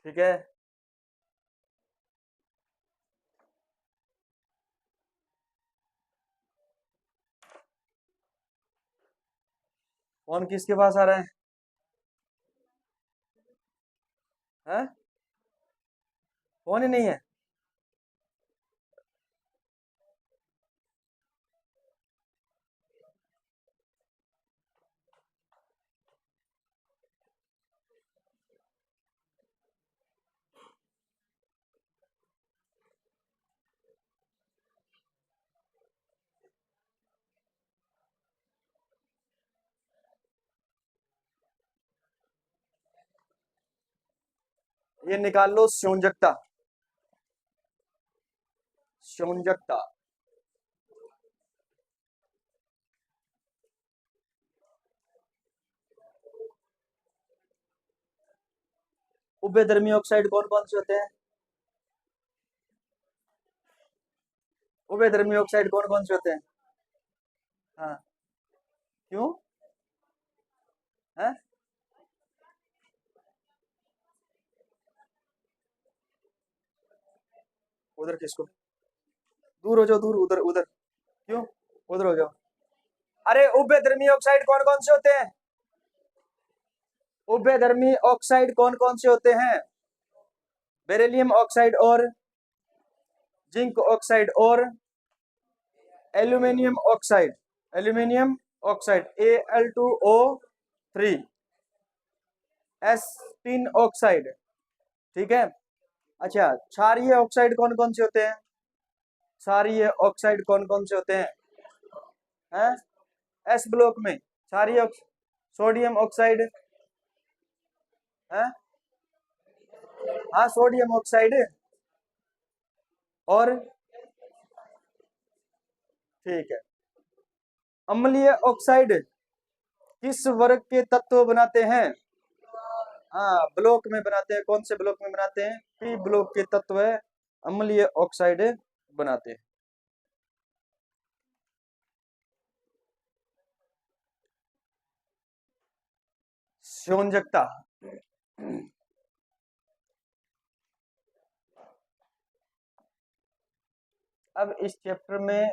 ठीक है। कौन किसके पास आ रहा है? हैं? कौन ही नहीं है? ये निकाल लो संयोजकता। संयोजकता उभयधर्मी ऑक्साइड कौन कौन से होते हैं? उभयधर्मी ऑक्साइड कौन कौन से होते हैं? हाँ। क्यों? है? उधर किसको? दूर हो जाओ, दूर, उधर उधर। क्यों? उधर हो जाओ। अरे उभयधर्मी ऑक्साइड कौन कौन से होते हैं? उभयधर्मी ऑक्साइड कौन कौन से होते हैं? बेरिलियम ऑक्साइड और जिंक ऑक्साइड और aluminium oxide. Aluminium oxide Al2O3, S3 oxide. ठीक है। अच्छा, क्षारीय ऑक्साइड कौन कौन से होते हैं? क्षारीय ऑक्साइड कौन कौन से होते हैं? हैं? एस ब्लॉक में क्षारीय सोडियम ऑक्साइड है। हाँ, सोडियम ऑक्साइड। और ठीक है। अम्लीय ऑक्साइड किस वर्ग के तत्व बनाते हैं? हाँ, ब्लॉक में बनाते हैं। कौन से ब्लॉक में बनाते हैं? पी ब्लॉक के तत्व अम्लीय ऑक्साइड बनाते हैं। संयोजकता। अब इस चैप्टर में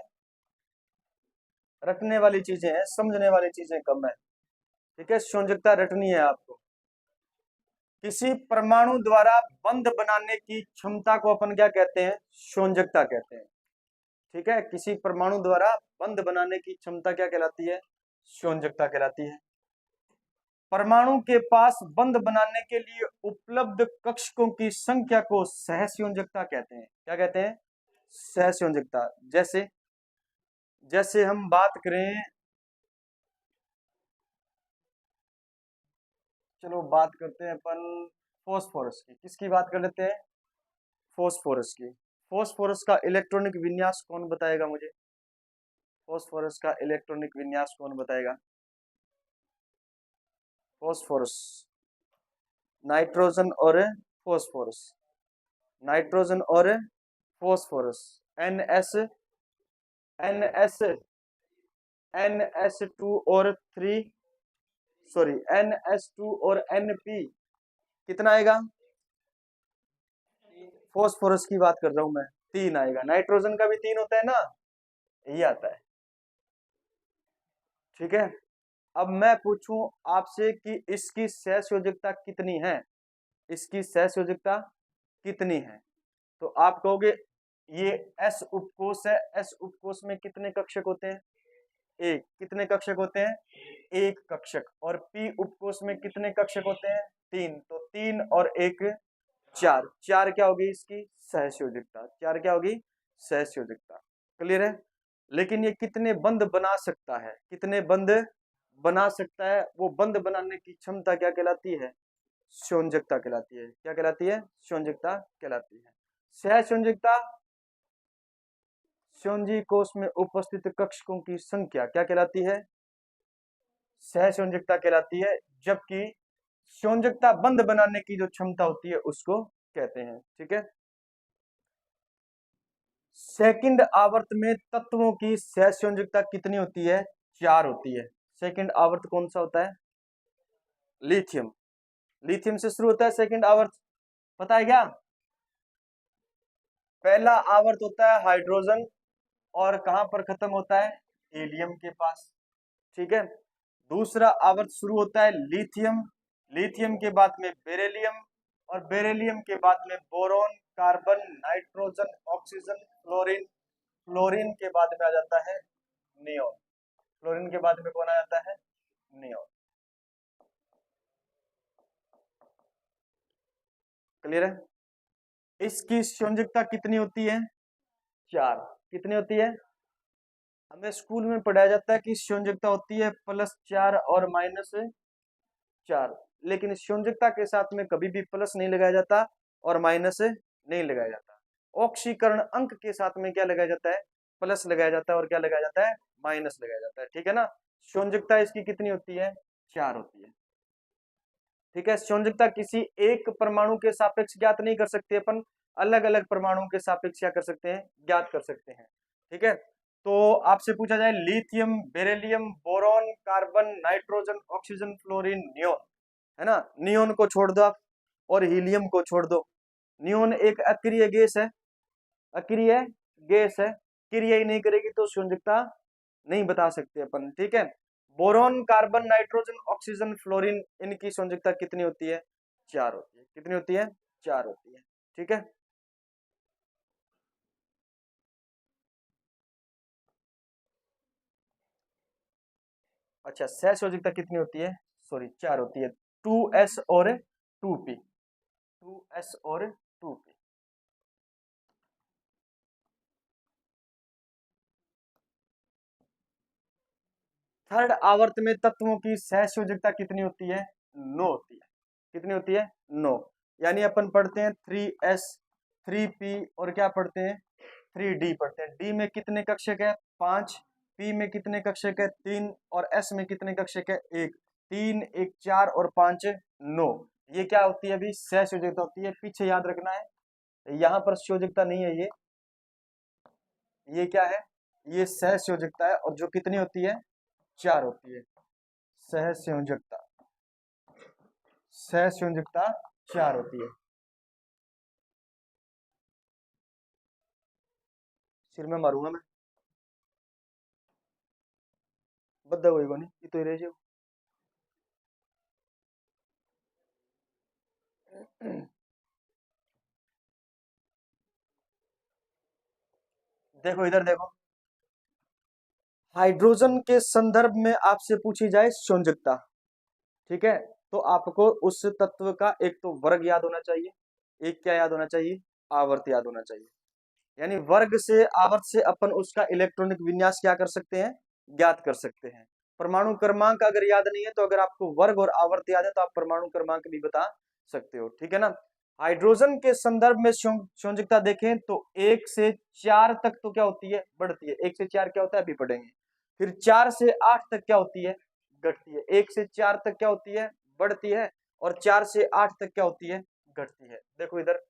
रटने वाली चीजें हैं, समझने वाली चीजें कम है। ठीक है, संयोजकता रटनी है आपको। किसी परमाणु द्वारा बंध बनाने की क्षमता को अपन क्या कहते हैं? संयोजकता कहते हैं। ठीक है, किसी परमाणु द्वारा बंध बनाने की क्षमता क्या कहलाती है? संयोजकता कहलाती है। परमाणु के पास बंध बनाने के लिए उपलब्ध कक्षकों की संख्या को सहसंयोजकता कहते हैं। क्या कहते हैं? सहसंयोजकता। जैसे जैसे हम बात करें, चलो बात करते हैं अपन फोस्फोरस की। किसकी बात कर लेते हैं? फोस्फोरस की। फोस्फोरस का इलेक्ट्रॉनिक विन्यास कौन बताएगा मुझे? फोस्फोरस का इलेक्ट्रॉनिक विन्यास कौन बताएगा? फोस्फोरस, नाइट्रोजन और फोस्फोरस, नाइट्रोजन और phosphorus, N S N S NS2 और 3, सॉरी NS2 और NP कितना आएगा? फोस्फोरस की बात कर रहा हूं मैं, 3 आएगा। नाइट्रोजन का भी 3 होता है ना, यही आता है। ठीक है। अब मैं पूछूं आपसे कि इसकी सहसंयोजकता कितनी है? इसकी सहसंयोजकता कितनी है? तो आप कहोगे ये S उपकोष है, S उपकोष में कितने कक्षक होते हैं? एक। कितने कक्षक होते हैं? एक कक्षक। और P उपकोष में कितने कक्षक होते हैं? 3। तो 3 और 1 4। 4 क्या होगी इसकी सहसंयोजकता? 4 क्या होगी? सहसंयोजकता। क्लियर है? लेकिन ये कितने बंध बना सकता है? कितने बंध बना सकता है? वो बंध बनाने की क्षमता क्या कहलाती है? संयोजकता कहलाती है। क्या कहलाती है? संयोजकता कहलाती है। सहसंयोजकता संयोजी कोष में उपस्थित कक्षकों की संख्या क्या कहलाती है? सहसंयोजकता कहलाती है। जबकि संयोजकता बंध बनाने की जो क्षमता होती है उसको कहते हैं। ठीक है। सेकंड आवर्त में तत्वों की सहसंयोजकता कितनी होती है? 4 होती है। सेकंड आवर्त कौन सा होता है? लिथियम। लिथियम से शुरू होता है सेकंड आवर्त। पता है क्या? पहला आवर्त होता है हाइड्रोजन, और कहां पर खत्म होता है? हीलियम के पास। ठीक है। दूसरा आवर्त शुरू होता है लिथियम, लिथियम के बाद में बेरिलियम, और बेरिलियम के बाद में boron, carbon, nitrogen, oxygen, fluorine, fluorine के बाद में आ जाता है नियोन। फ्लोरीन के बाद में कौन आ जाता है? नियोन। क्लियर है? इसकी संयोजकता कितनी होती है? 4। कितनी होती है? हमें स्कूल में पढ़ाया जाता है कि संयोजकता होती है +4 और -4, लेकिन इस संयोजकता के साथ में कभी भी प्लस नहीं लगाया जाता और माइनस नहीं लगाया जाता। ऑक्सीकरण अंक के साथ में क्या लगाया जाता है? प्लस लगाया जाता है, और क्या लगाया जाता है? माइनस लगाया जाता है। ठीक है ना? संयोजकता इसकी कितनी होती है? 4 होती है। ठीक है। संयोजकता किसी एक परमाणु के सापेक्ष ज्ञात नहीं कर सकते अपन, अलग अलग परमाणुओं के सापेक्ष क्या कर सकते हैं? ज्ञात कर सकते हैं। ठीक है। तो आपसे पूछा जाए lithium, beryllium, boron, carbon, nitrogen, oxygen, fluorine, neon, है ना? नियोन को छोड़ दो आप, और हीलियम को छोड़ दो। नियोन एक अक्रिय गैस है, अक्रिय गैस है, क्रिया ही नहीं करेगी तो संयोजकता नहीं बता सकते अपन। ठीक है। Boron, carbon, nitrogen, oxygen, fluorine, इनकी संयोजकता कितनी होती है? 4 होती है। कितनी होती है? 4 होती है। ठीक है। अच्छा, सहसंयोजकता कितनी होती है? सॉरी, 4 होती है। 2s और 2p, 2s और 2p। थर्ड आवर्त में तत्वों की सहसंयोजकता कितनी होती है? 9 होती है। कितनी होती है? 9। यानी अपन पढ़ते हैं 3s, 3p, और क्या पढ़ते हैं? 3d पढ़ते हैं। d में कितने कक्षक है? 5। p में कितने कक्षक है? 3। और s में कितने कक्षक है? 1। 3 1 4 और 5 9। ये क्या होती है? अभी सहसंयोजकता होती है। पीछे याद रखना है, यहाँ पर संयोजकता नहीं है। ये क्या है? ये सहसंयोजकता है, और जो कितनी होती है? 4 होती है। सहसंयोजकता, सहसंयोजकता 4 होती है। सिर में मारूंगा मैं, बद्दा कोई को नहीं, ये तो रह जाओ। देखो इधर देखो, हाइड्रोजन के संदर्भ में आपसे पूछी जाए संयोजकता, ठीक है, तो आपको उस तत्व का एक तो वर्ग याद होना चाहिए, एक क्या याद होना चाहिए? आवर्त याद होना चाहिए। यानी वर्ग से, आवर्त से अपन उसका इलेक्ट्रॉनिक विन्यास क्या कर सकते हैं? ज्ञात कर सकते हैं। परमाणु क्रमांक अगर याद नहीं है, तो अगर आपको वर्ग और आवर्त याद है तो आप परमाणु क्रमांक भी बता सकते हो। ठीक है ना? हाइड्रोजन के संदर्भ में संयोजकता देखें तो 1 से 4 तक तो क्या होती है? बढ़ती है। 1 से 4 क्या होता है? अभी पढ़ेंगे। फिर 4 से 8 तक क्या होती है? घटती है। 1 से 4 तक क्या होती है? बढ़ती है। और 4 से 8 तक क्या होती है? घटती है। देखो इधर,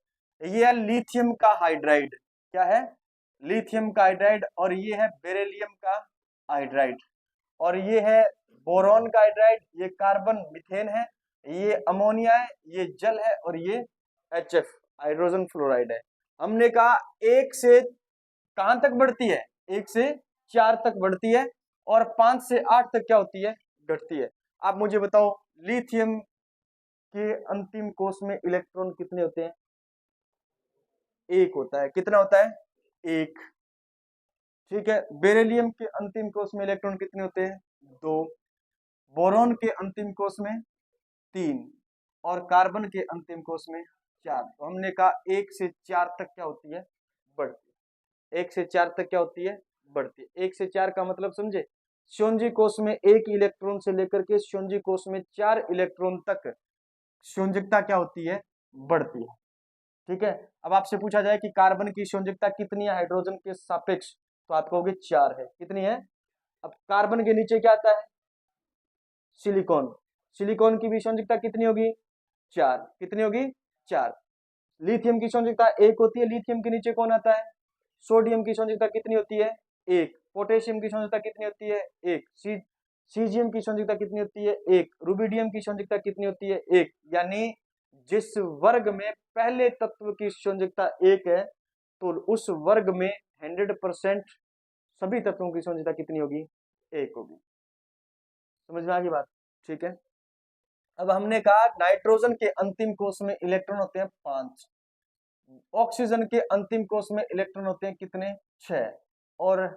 ये है लिथियम का हाइड्राइड। क्या है? लिथियम का हाइड्राइड। और ये है बेरिलियम का हाइड्राइड। और ये है बोरॉन का हाइड्राइड। ये कार्बन मीथेन है, ये अमोनिया है, ये जल है, और ये HF हाइड्रोजन फ्लोराइड है। हमने कहा 1 से कहां तक बढ़ती है? 1 से 4 तक बढ़ती है, और 5 से 8 तक क्या होती है? घटती है। आप मुझे बताओ, लिथियम के अंतिम कोष में इलेक्ट्रॉन कितने होते हैं? 1 होता है। कितना होता है? 1। ठीक है। बेरिलियम के अंतिम कोष में इलेक्ट्रॉन कितने होते हैं? 2। बोरॉन के अंतिम कोष में 3। और कार्बन के अंतिम कोष में 4। तो हमने कहा 1 से 4 तक क्या होती है? बढ़ती है। 1 से 4 तक क्या होती है? बढ़ती है। 1 से 4 का मतलब समझे? संयोजी कोष में 1 इलेक्ट्रॉन से लेकर के संयोजी कोष में 4 इलेक्ट्रॉन तक संयोजकता क्या होती है? बढ़ती है। ठीक है। अब आपसे पूछा जाए कि कार्बन की संयोजकता कितनी है हाइड्रोजन के सापेक्ष, तो आप कहोगे 4 है। कितनी है? अब कार्बन के नीचे क्या आता है? सिलिकॉन। सिलिकॉन की भी संयोजकता कितनी होगी? 4। कितनी होगी? 4। लिथियम की संयोजकता 1 होती है। लिथियम के नीचे कौन आता है? सोडियम की संयोजकता कितनी होती है? 1। पोटेशियम की संयोजकता कितनी होती है? 1। सीजियम की संयोजकता कितनी होती है? 1। रुबिडियम की संयोजकता कितनी होती है? 1। यानी जिस वर्ग में पहले तत्व की संयोजकता 1 है तो उस वर्ग में 100% सभी तत्वों की संयोजकता कितनी होगी? 1 होगी। समझ में आ गई बात? ठीक है। अब हमने कहा नाइट्रोजन के अंतिम कोश में इलेक्ट्रॉन होते हैं 5, ऑक्सीजन के अंतिम कोश में इलेक्ट्रॉन होते हैं कितने? 6, और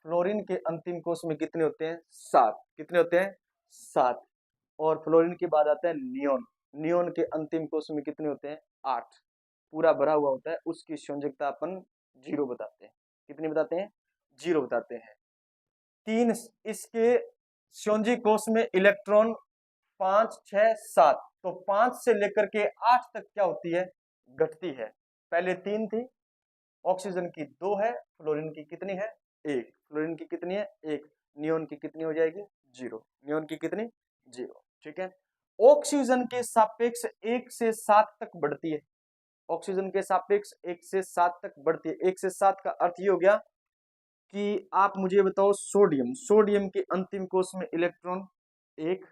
फ्लोरीन के अंतिम कोश में कितने होते हैं? 7। कितने होते हैं? 7। और फ्लोरीन के बाद आता है नियोन, नियोन के अंतिम कोश में कितने होते हैं? 8। पूरा भरा हुआ होता है, उसकी संयोजकता अपन 0 बताते हैं। कितनी बताते हैं? 0 बताते हैं। 3 इसके संयोजी कोश में इलेक्ट्रॉन 5, 6, 7, तो 5 से लेकर के 8 तक क्या होती है? घटती है। पहले 3 थी, ऑक्सीजन की 2 है, फ्लोरीन की कितनी है? 1। फ्लोरीन की कितनी है? 1। नियोन की कितनी हो जाएगी? 0। नियोन की कितनी? 0। ठीक है। ऑक्सीजन के सापेक्ष 1 से 7 तक बढ़ती है, ऑक्सीजन के सापेक्ष 1 से 7 तक बढ़ती है। 1 से 7 का अर्थ ये हो गया कि आप मुझे बताओ सोडियम, सोडियम के अंतिम कोश में इलेक्ट्रॉन 1,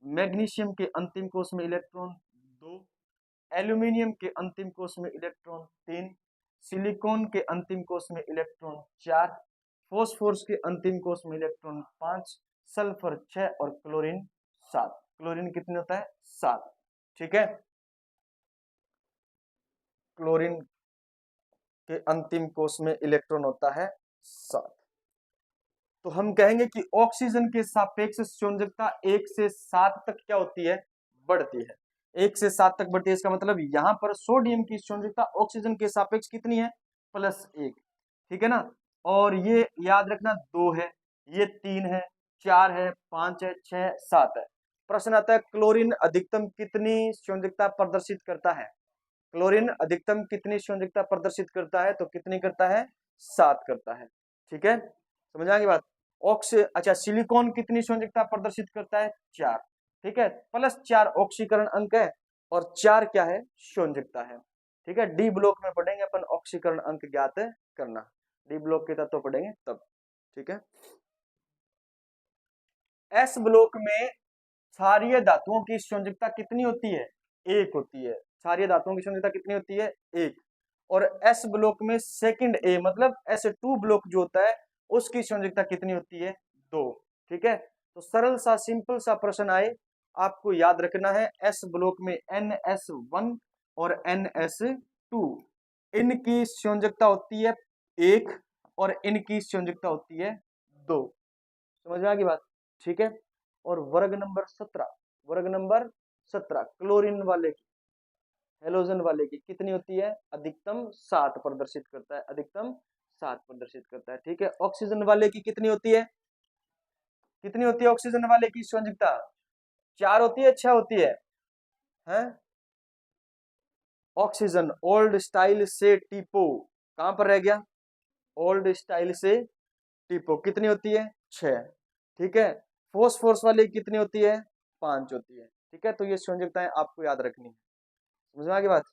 मैग्नीशियम के अंतिम कोश में इलेक्ट्रॉन 2, एल्यूमिनियम के अंतिम कोश में इलेक्ट्रॉन 3, सिलिकॉन के अंतिम कोश में इलेक्ट्रॉन 4, फॉस्फोरस के अंतिम कोश में इलेक्ट्रॉन 5, सल्फर 6 और क्लोरीन 7। क्लोरीन कितने होता है? 7। ठीक है। क्लोरीन के अंतिम कोश में इलेक्ट्रॉन होता है 7। तो हम कहेंगे कि ऑक्सीजन के सापेक्ष संयोजकता 1 से 7 तक क्या होती है? बढ़ती है। 1 से 7 तक बढ़ती है, इसका मतलब यहां पर सोडियम की संयोजकता ऑक्सीजन के सापेक्ष कितनी है? +1। ठीक है ना। और ये याद रखना 2 है, ये 3 है, 4 है, 5 है, 6, 7 है। प्रश्न आता है क्लोरीन अधिकतम कितनी संयोजकता प्रदर्शित करता है? क्लोरीन अधिकतम कितनी संयोजकता प्रदर्शित करता है? तो कितनी करता है? 7 करता है। ठीक है, समझ आ गई बात? अच्छा, सिलिकॉन कितनी संयोजकता प्रदर्शित करता है? 4। ठीक है, +4 ऑक्सीकरण अंक है और 4 क्या है? संयोजकता है। ठीक है, डी ब्लॉक में पढ़ेंगे अपन ऑक्सीकरण अंक ज्ञात करना, डी ब्लॉक के तत्व पढ़ेंगे तब। ठीक है। एस ब्लॉक में क्षारीय धातुओं की संयोजकता कितनी होती है? 1 होती है। क्षारीय धातुओं की संयोजकता कितनी होती है? 1। और एस ब्लॉक में सेकंड ए मतलब S2 ब्लॉक जो होता है उसकी संयोजकता कितनी होती है? 2। ठीक है, तो सरल सा सिंपल सा प्रश्न आए, आपको याद रखना है एस ब्लॉक में NS1 और NS2 इनकी संयोजकता होती है 1 और इनकी संयोजकता होती है 2। समझ में आ गई बात? ठीक है। और वर्ग नंबर 17, वर्ग नंबर 17 क्लोरीन वाले की, हेलोजन वाले की कितनी होती है? अधिकतम 7 प्रदर्शित करता है, अधिकतम 7 प्रदर्शित करता है। ठीक है। ऑक्सीजन वाले की कितनी होती है? कितनी होती है ऑक्सीजन वाले की संयोजकता? 4 होती है, 6 होती है? हैं? ऑक्सीजन ओल्ड स्टाइल से टीपो कहां पर रह गया? ओल्ड स्टाइल से टीपो कितनी होती है? 6। ठीक है। फोस्फोरस वाली कितनी होती है? 5 होती है। ठीक है, तो ये संयोजकताएं आपको याद रखनी है। समझ में आ गई बात?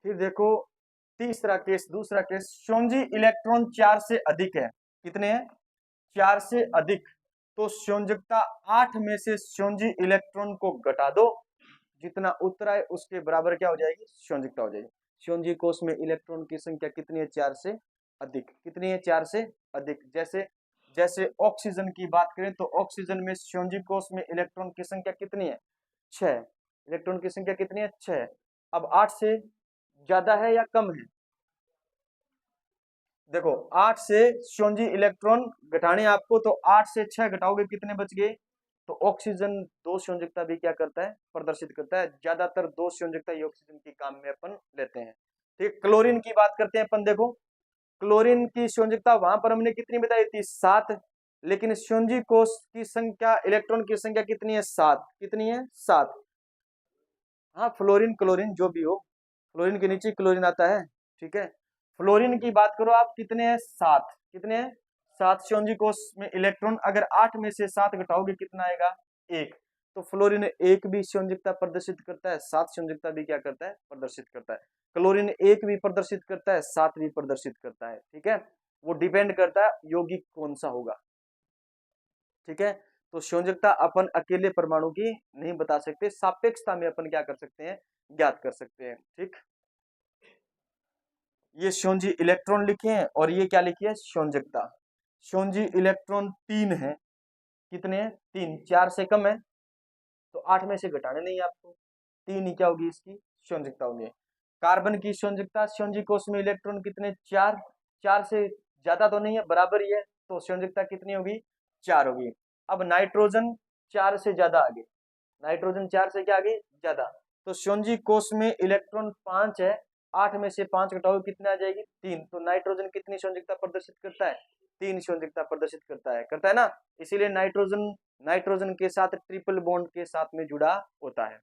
फिर देखो तीसरा केस, दूसरा केस, संयोजी इलेक्ट्रॉन 4 से अधिक है। कितने हैं? 4 से अधिक। तो संयोजकता 8 में से संयोजी इलेक्ट्रॉन को घटा दो, जितना उत्तर आए उसके बराबर क्या हो जाएगी? संयोजकता हो जाएगी। संयोजी कोश में इलेक्ट्रॉन की संख्या कितनी है? 4 से अधिक। कितनी है? 4 से अधिक। जैसे जैसे ऑक्सीजन की बात करें तो ऑक्सीजन में संयोजी कोश में इलेक्ट्रॉन की संख्या कितनी है? 6। इलेक्ट्रॉन की संख्या कितनी है? 6। अब 8 से ज्यादा है या कम है? देखो 8 से संयोजी इलेक्ट्रॉन घटाने आपको, तो 8 से 6 घटाओगे कितने बच गए? तो ऑक्सीजन 2 संयोजकता भी क्या करता है? प्रदर्शित करता है। ज्यादातर 2 संयोजकता ही ऑक्सीजन के काम में अपन लेते हैं। ठीक, क्लोरीन की बात करते हैं अपन। देखो क्लोरीन की संयोजकता वहां पर हमने कितनी बताई थी? 7। लेकिन संयोजी कोश की संख्या, इलेक्ट्रॉन की संख्या कितनी है? 7। कितनी है? 7। हाँ, फ्लोरीन क्लोरीन जो भी हो, फ्लोरीन के नीचे क्लोरीन आता है। ठीक है, फ्लोरीन की बात करो आप, कितने हैं? 7। कितने हैं? 7 संयोजी कोश में इलेक्ट्रॉन, अगर 8 में से 7 घटाओगे कितना आएगा? 1। तो फ्लोरीन 1 भी संयोजकता प्रदर्शित करता है, 7 संयोजकता भी क्या करता है? प्रदर्शित करता है। क्लोरीन 1 भी प्रदर्शित करता है, 7 भी प्रदर्शित करता है। ठीक है, वो डिपेंड करता है यौगिक कौन सा होगा। ठीक है, तो संयोजकता अपन अकेले परमाणु की नहीं बता सकते, सापेक्षता में अपन क्या कर सकते हैं, ज्ञात कर सकते हैं। ठीक, ये संयोजी इलेक्ट्रॉन लिखे हैं और ये क्या लिखी है, संयोजकता। संयोजी इलेक्ट्रॉन 3 है, कितने हैं, 3, 4 से कम है तो 8 में से घटाने नहीं है आपको, 3 ही क्या होगी इसकी संयोजकता होगी। कार्बन की संयोजकता, संयोजी कोष में इलेक्ट्रॉन कितने, 4, 4 से ज्यादा तो नहीं है, बराबर ही है, तो संयोजकता कितनी होगी, 4 होगी। अब नाइट्रोजन 4 से ज्यादा आगे, नाइट्रोजन 4 से क्या आगे, ज्यादा, तो संयोजी कोष में इलेक्ट्रॉन 5 है, 8 में से 5 घटाओ कितने आ जाएगी, 3, तो नाइट्रोजन कितनी संयोजकता प्रदर्शित करता है, 3 संयोजकता प्रदर्शित करता है ना। इसीलिए नाइट्रोजन के साथ ट्रिपल बॉन्ड के साथ में जुड़ा होता है।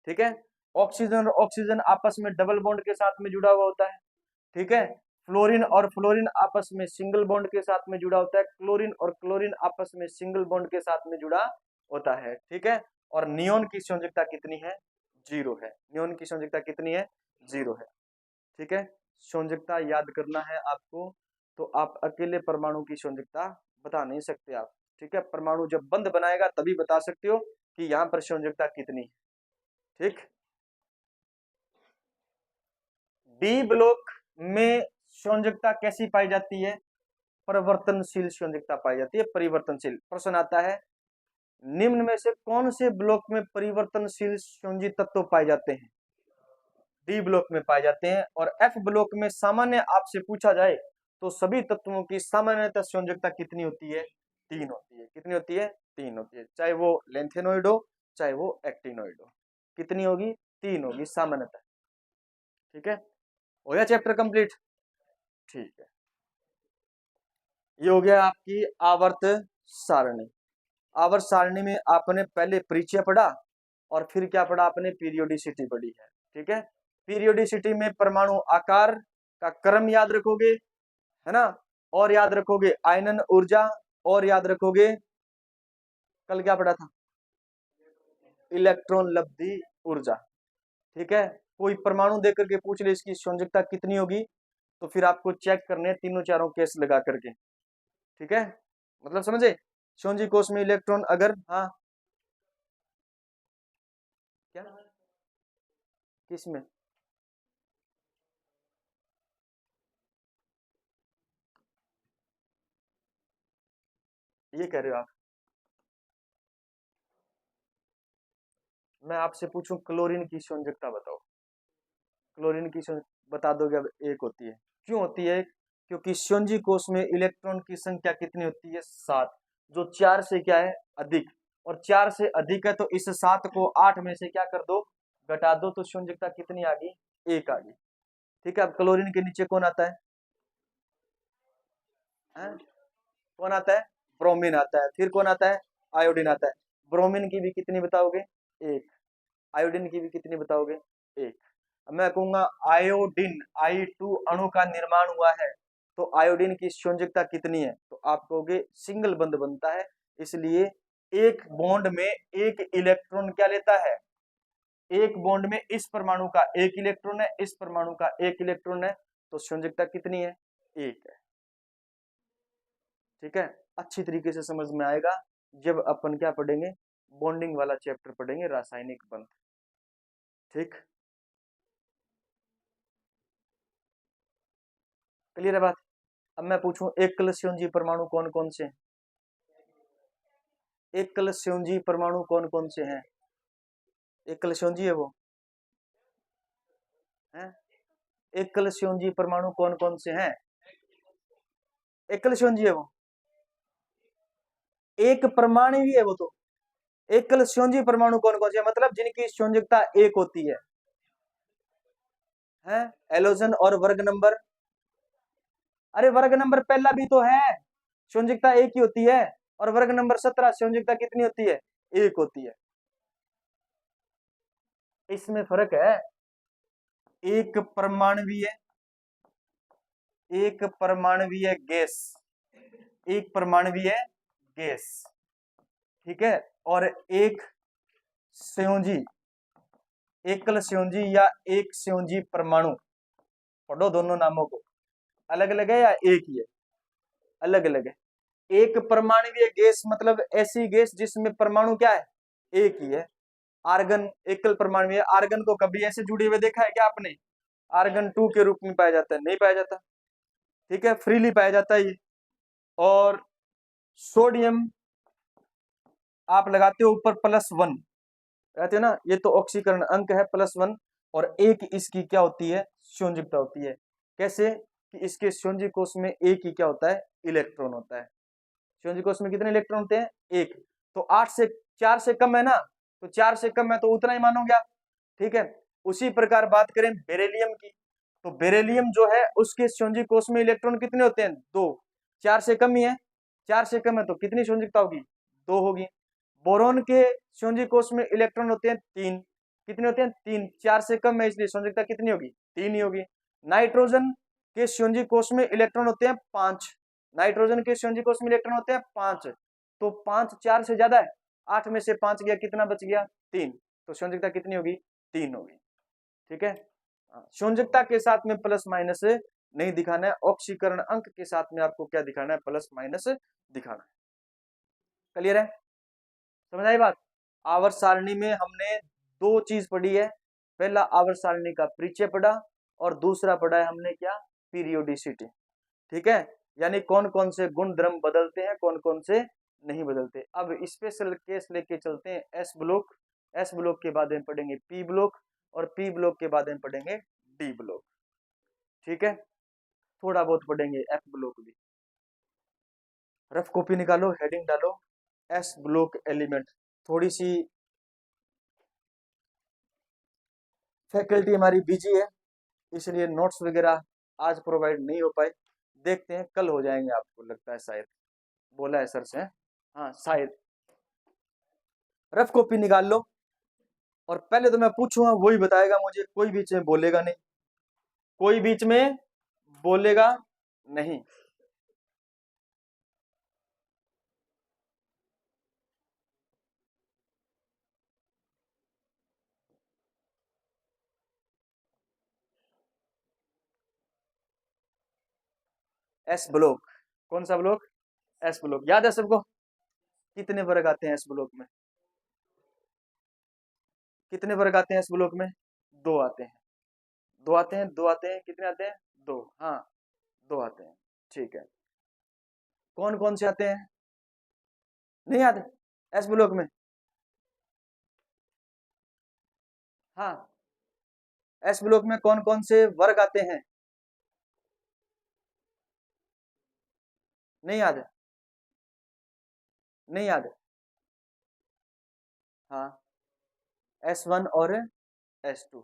ठीक है, ऑक्सीजन और ऑक्सीजन आपस में डबल बॉन्ड के साथ में जुड़ा हुआ होता है। ठीक है, फ्लोरीन और फ्लोरीन आपस में सिंगल बॉन्ड के साथ में जुड़ा होता है, क्लोरीन और क्लोरीन आपस में सिंगल बॉन्ड के साथ में जुड़ा होता है। ठीक है, और नियोन की संयोजकता कितनी है, 0 है। नियोन की संयोजकता कितनी है, 0 है। ठीक है, संयोजकता याद करना है आपको, तो आप अकेले परमाणु की संयोजकता बता नहीं सकते आप। ठीक है, परमाणु जब बंद बनाएगा तभी बता सकते हो कि यहाँ पर संयोजकता कितनी है। ठीक, डी ब्लॉक में संयोजकता कैसी पाई जाती है, परिवर्तनशील संयोजकता पाई जाती है, परिवर्तनशील। प्रश्न आता है, निम्न में से कौन से ब्लॉक में परिवर्तनशील संयोजी तत्व पाए जाते हैं, डी ब्लॉक में पाए जाते हैं। और एफ ब्लॉक में सामान्य आपसे पूछा जाए तो सभी तत्वों की सामान्यतः संयोजकता कितनी होती है, 3 होती है। कितनी होती है, 3 होती है, चाहे वो लेंथेनॉइड हो चाहे वो एक्टिनॉइड हो, कितनी होगी, 3 होगी सामान्यतः। ठीक है, हो गया चैप्टर कंप्लीट। ठीक है, ये हो गया आपकी आवर्त सारणी। आवर्त सारणी में आपने पहले परिचय पढ़ा और फिर क्या पढ़ा आपने, पीरियोडिसिटी पढ़ी है। ठीक है, पीरियोडिसिटी में परमाणु आकार का क्रम याद रखोगे, है ना, और याद रखोगे आयनन ऊर्जा, और याद रखोगे, कल क्या पढ़ा था, इलेक्ट्रॉन लब्धि ऊर्जा। ठीक है, कोई परमाणु देकर के पूछ ले इसकी संयोजकता कितनी होगी, तो फिर आपको चेक करने तीनों चारों केस लगा करके। ठीक है, मतलब समझे, संयोजी कोष में इलेक्ट्रॉन अगर, हाँ क्या, किस में, ये कह रहे हो आप, मैं आपसे पूछूं क्लोरीन की संयोजकता बताओ, क्लोरीन की बता दोगे, अब 1 होती है, क्यों होती है, क्योंकि संयोजी कोष में इलेक्ट्रॉन की संख्या कितनी होती है, 7, जो 4 से क्या है, अधिक, और 4 से अधिक है तो इस 7 को 8 में से क्या कर दो, घटा दो, तो संयोजकता कितनी आ गई, 1 आ गई। ठीक है, अब क्लोरीन के नीचे कौन आता है? कौन आता है, ब्रोमीन आता है, फिर कौन आता है, आयोडीन आता है। ब्रोमीन की भी कितनी बताओगे, 1, आयोडीन की भी कितनी बताओगे, 1। अब मैं कहूंगा आयोडीन I2 अणु का निर्माण हुआ है, तो आयोडीन की संयोजकता कितनी है, तो आप कहोगे सिंगल बंध बनता है, इसलिए एक बॉन्ड में एक इलेक्ट्रॉन क्या लेता है, एक बॉन्ड में इस परमाणु का 1 इलेक्ट्रॉन है, इस परमाणु का 1 इलेक्ट्रॉन है, तो संयोजकता कितनी है, 1 है। ठीक है, अच्छी तरीके से समझ में आएगा जब अपन क्या पढ़ेंगे, बॉन्डिंग वाला चैप्टर पढ़ेंगे, रासायनिक बंध। ठीक, क्लियर है बात। अब मैं पूछूं एकल संयोजी परमाणु कौन कौन से हैं, एकल संयोजी परमाणु कौन कौन से हैं, एकल संयोजी है वो, हैं, एकल संयोजी परमाणु कौन कौन से हैं, एकल संयोजी है वो, एक परमाणु ही है वो तो। एकल संयोजी परमाणु कौन कौन से हैं, मतलब जिनकी संयोजकता 1 होती है, एलोजन और वर्ग नंबर, अरे वर्ग नंबर पहला भी तो है, संयोजकता 1 ही होती है, और वर्ग नंबर 17 संयोजकता कितनी होती है, 1 होती है। इसमें फर्क है, एक परमाणुवीय, एक परमाणुवीय गैस, एक परमाणुवीय गैस, ठीक है, और एक संयोजी, एकल संयोजी या एक संयोजी परमाणु, पढ़ो दोनों नामों को, अलग अलग है या एक ही है, अलग अलग है। एक परमाणुकीय गैस मतलब ऐसी गैस जिसमें परमाणु क्या है, एक ही है। आर्गन एकल परमाणु है। आर्गन को कभी ऐसे जुड़े हुए देखा है क्या आपने? आर्गन 2 के रूप में पाया जाता है, नहीं पाया जाता, ठीक है, फ्रीली पाया जाता है ये। और सोडियम आप लगाते हो ऊपर +1, कहते हैं ना, ये तो ऑक्सीकरण अंक है +1, और एक इसकी क्या होती है, संयोजकता होती है। कैसे कि इसके संयोजी कोष में एक ही क्या होता है, इलेक्ट्रॉन होता है। संयोजी कोष में कितने इलेक्ट्रॉन होते हैं, एक। तो 8 से 4 से कम है ना, तो 4 से कम है तो उतना ही मानोगे आप, ठीक है। उसी प्रकार बात करें बेरिलियम की, तो बेरिलियम जो है उसके संयोजी कोष में इलेक्ट्रॉन कितने होते हैं, 2। 4 से कम ही है, 4 से कम है तो कितनी संयोजकता होगी, 2 होगी। बोरॉन के संयोजी कोष में इलेक्ट्रॉन होते हैं 3, कितने होते हैं, 3। 4 से कम है इसलिए संयोजकता कितनी होगी, 3 ही होगी। नाइट्रोजन के संयोजी कोष में इलेक्ट्रॉन होते हैं 5, नाइट्रोजन के संयोजी कोष में इलेक्ट्रॉन होते हैं 5, तो 5 4 से ज्यादा है, 8 में से 5 गया, कितना बच गया, 3, तो संयोजकता कितनी होगी, 3 होगी, ठीक है। संयोजकता के साथ में प्लस माइनस नहीं दिखाना है, ऑक्सीकरण अंक के साथ में आपको क्या दिखाना है, प्लस माइनस दिखाना है। क्लियर है, समझ आई बात। आवर्त सारणी में हमने 2 चीज पढ़ी है, पहला आवर्त सारणी का परिचय पढ़ा और दूसरा पढ़ा है हमने क्या, पीरियोडिसिटी, ठीक है, यानी कौन कौन से गुण धर्म बदलते हैं, कौन कौन से नहीं बदलते। अब स्पेशल केस लेके चलते हैं एस ब्लॉक, एस ब्लॉक के बाद में पढ़ेंगे पी ब्लॉक, और पी ब्लॉक के बाद में पढ़ेंगे डी ब्लॉक, ठीक है। थोड़ा बहुत पढ़ेंगे एफ ब्लॉक भी। रफ कॉपी निकालो, हेडिंग डालो एस ब्लॉक एलिमेंट। थोड़ी सी फैकल्टी हमारी बिजी है, इसलिए नोट्स वगैरह आज प्रोवाइड नहीं हो पाए, देखते हैं कल हो जाएंगे, आपको लगता है शायद, बोला है सर से, हाँ शायद। रफ कॉपी निकाल लो, और पहले तो मैं पूछूंगा वही बताएगा मुझे, कोई बीच में बोलेगा नहीं, कोई बीच में बोलेगा नहीं। एस ब्लॉक, कौन सा ब्लॉक, एस ब्लॉक, याद है सबको, कितने वर्ग आते हैं एस ब्लॉक में, कितने वर्ग आते हैं एस ब्लॉक में, 2 आते हैं, 2 आते हैं, 2 आते हैं, कितने आते हैं, 2, हाँ 2 आते हैं, ठीक है। कौन कौन से आते हैं, नहीं आते एस ब्लॉक में, हाँ एस ब्लॉक में कौन कौन से वर्ग आते हैं, नहीं याद है, नहीं याद है, हाँ S1 और S2।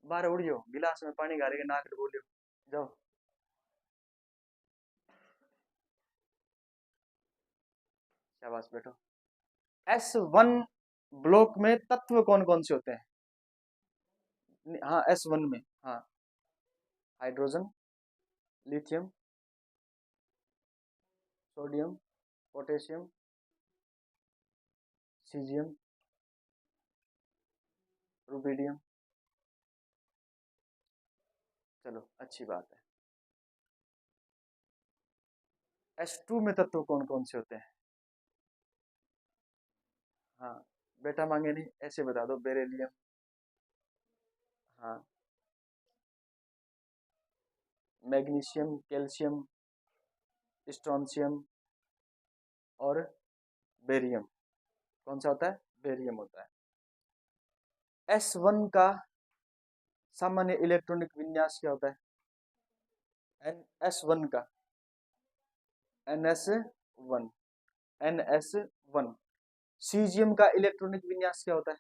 बाहर उड़ जाओ, गिलास में पानी गारे के नाक बोलियो, जाओ। शाबाश बैठो। S1 ब्लॉक में तत्व कौन कौन से होते हैं, हाँ S1 में, हाँ hydrogen, lithium, sodium, potassium, caesium, rubidium, चलो अच्छी बात है। S2 में तत्व कौन कौन से होते हैं, हाँ बेटा मांगे नहीं, ऐसे बता दो, बेरिलियम, हाँ मैग्नीशियम, कैल्शियम, स्ट्रोंशियम और बेरियम, कौन सा होता है, बेरियम होता है। S1 का सामान्य इलेक्ट्रॉनिक विन्यास क्या होता है, S1 का NS1, NS1। सीजियम का इलेक्ट्रॉनिक विन्यास क्या होता है,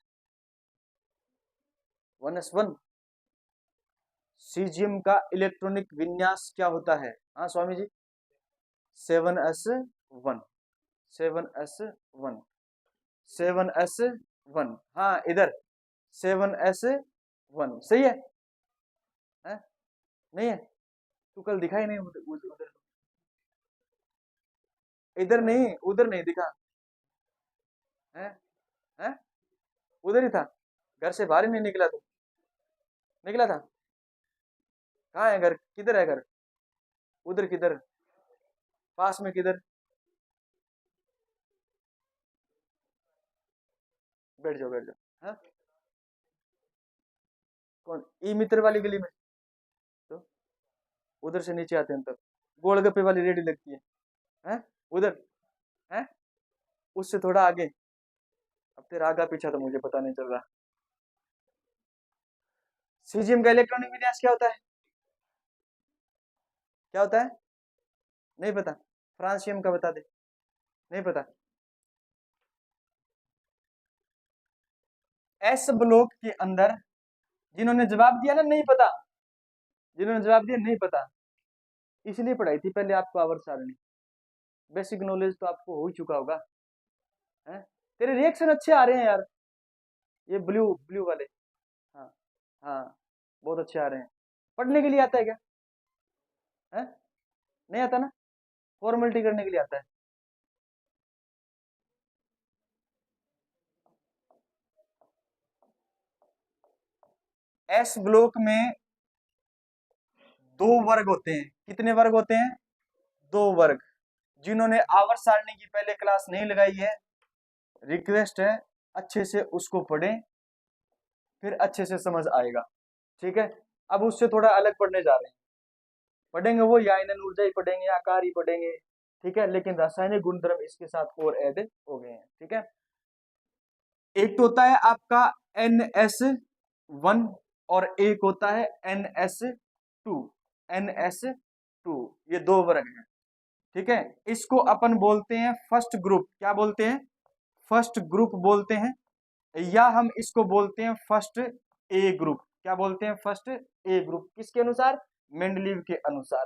1s1। सीजियम का इलेक्ट्रॉनिक विन्यास क्या होता है, हाँ Swami ji, 7s1, 7s1, 7s1, हाँ इधर 7s1 सही है? नहीं है, तू कल दिखाई नहीं, उधर इधर नहीं, उधर नहीं दिखा है, है उधर ही था, घर से बाहर ही नहीं निकला, तू निकला था, कहाँ है घर, किधर है घर, उधर किधर, पास में किधर? बैठ जाओ बैठ जाओ। हाँ कौन? ई मित्र वाली गली में? तो उधर से नीचे आते हैं तब गोलगप्पे वाली रेडी लगती है। हैं उधर? हैं उससे थोड़ा आगे? अब तेरा आगा पीछा तो मुझे पता नहीं चल रहा। सीजीएम का इलेक्ट्रॉनिक विन्यास क्या होता है? क्या होता है? नहीं पता? फ्रांसियम का बता दे। नहीं पता? एस ब्लॉक के अंदर जिन्होंने जवाब दिया ना नहीं पता, जिन्होंने जवाब दिया नहीं पता, इसलिए पढ़ाई थी पहले आपको आवर्त सारणी। बेसिक नॉलेज तो आपको हो ही चुका होगा। हैं तेरे रिएक्शन अच्छे आ रहे हैं यार, ये ब्लू ब्लू वाले। हाँ हाँ बहुत अच्छे आ रहे हैं। पढ़ने के लिए आता है क्या? है नहीं आता ना? फॉर्मेलिटी करने के लिए आता है। एस ब्लॉक में दो वर्ग होते हैं। कितने वर्ग होते हैं? दो वर्ग। जिन्होंने आवर्त सारणी की पहले क्लास नहीं लगाई है, रिक्वेस्ट है अच्छे से उसको पढ़ें, फिर अच्छे से समझ आएगा। ठीक है, अब उससे थोड़ा अलग पढ़ने जा रहे हैं। पढ़ेंगे वो याइनन ऊर्जा ही पढ़ेंगे, आकार ही पढ़ेंगे। ठीक है, लेकिन रासायनिक गुणधर्म इसके साथ और ऐड हो गए हैं। ठीक है, एक तो होता है आपका NS1 और एक होता है NS2। NS2 ये दो वर्ग हैं। ठीक है, इसको अपन बोलते हैं फर्स्ट ग्रुप। क्या बोलते हैं? फर्स्ट ग्रुप बोलते हैं, या हम इसको बोलते हैं फर्स्ट ए ग्रुप। क्या बोलते हैं? First A group. किसके अनुसार? मेंडलीव के अनुसार।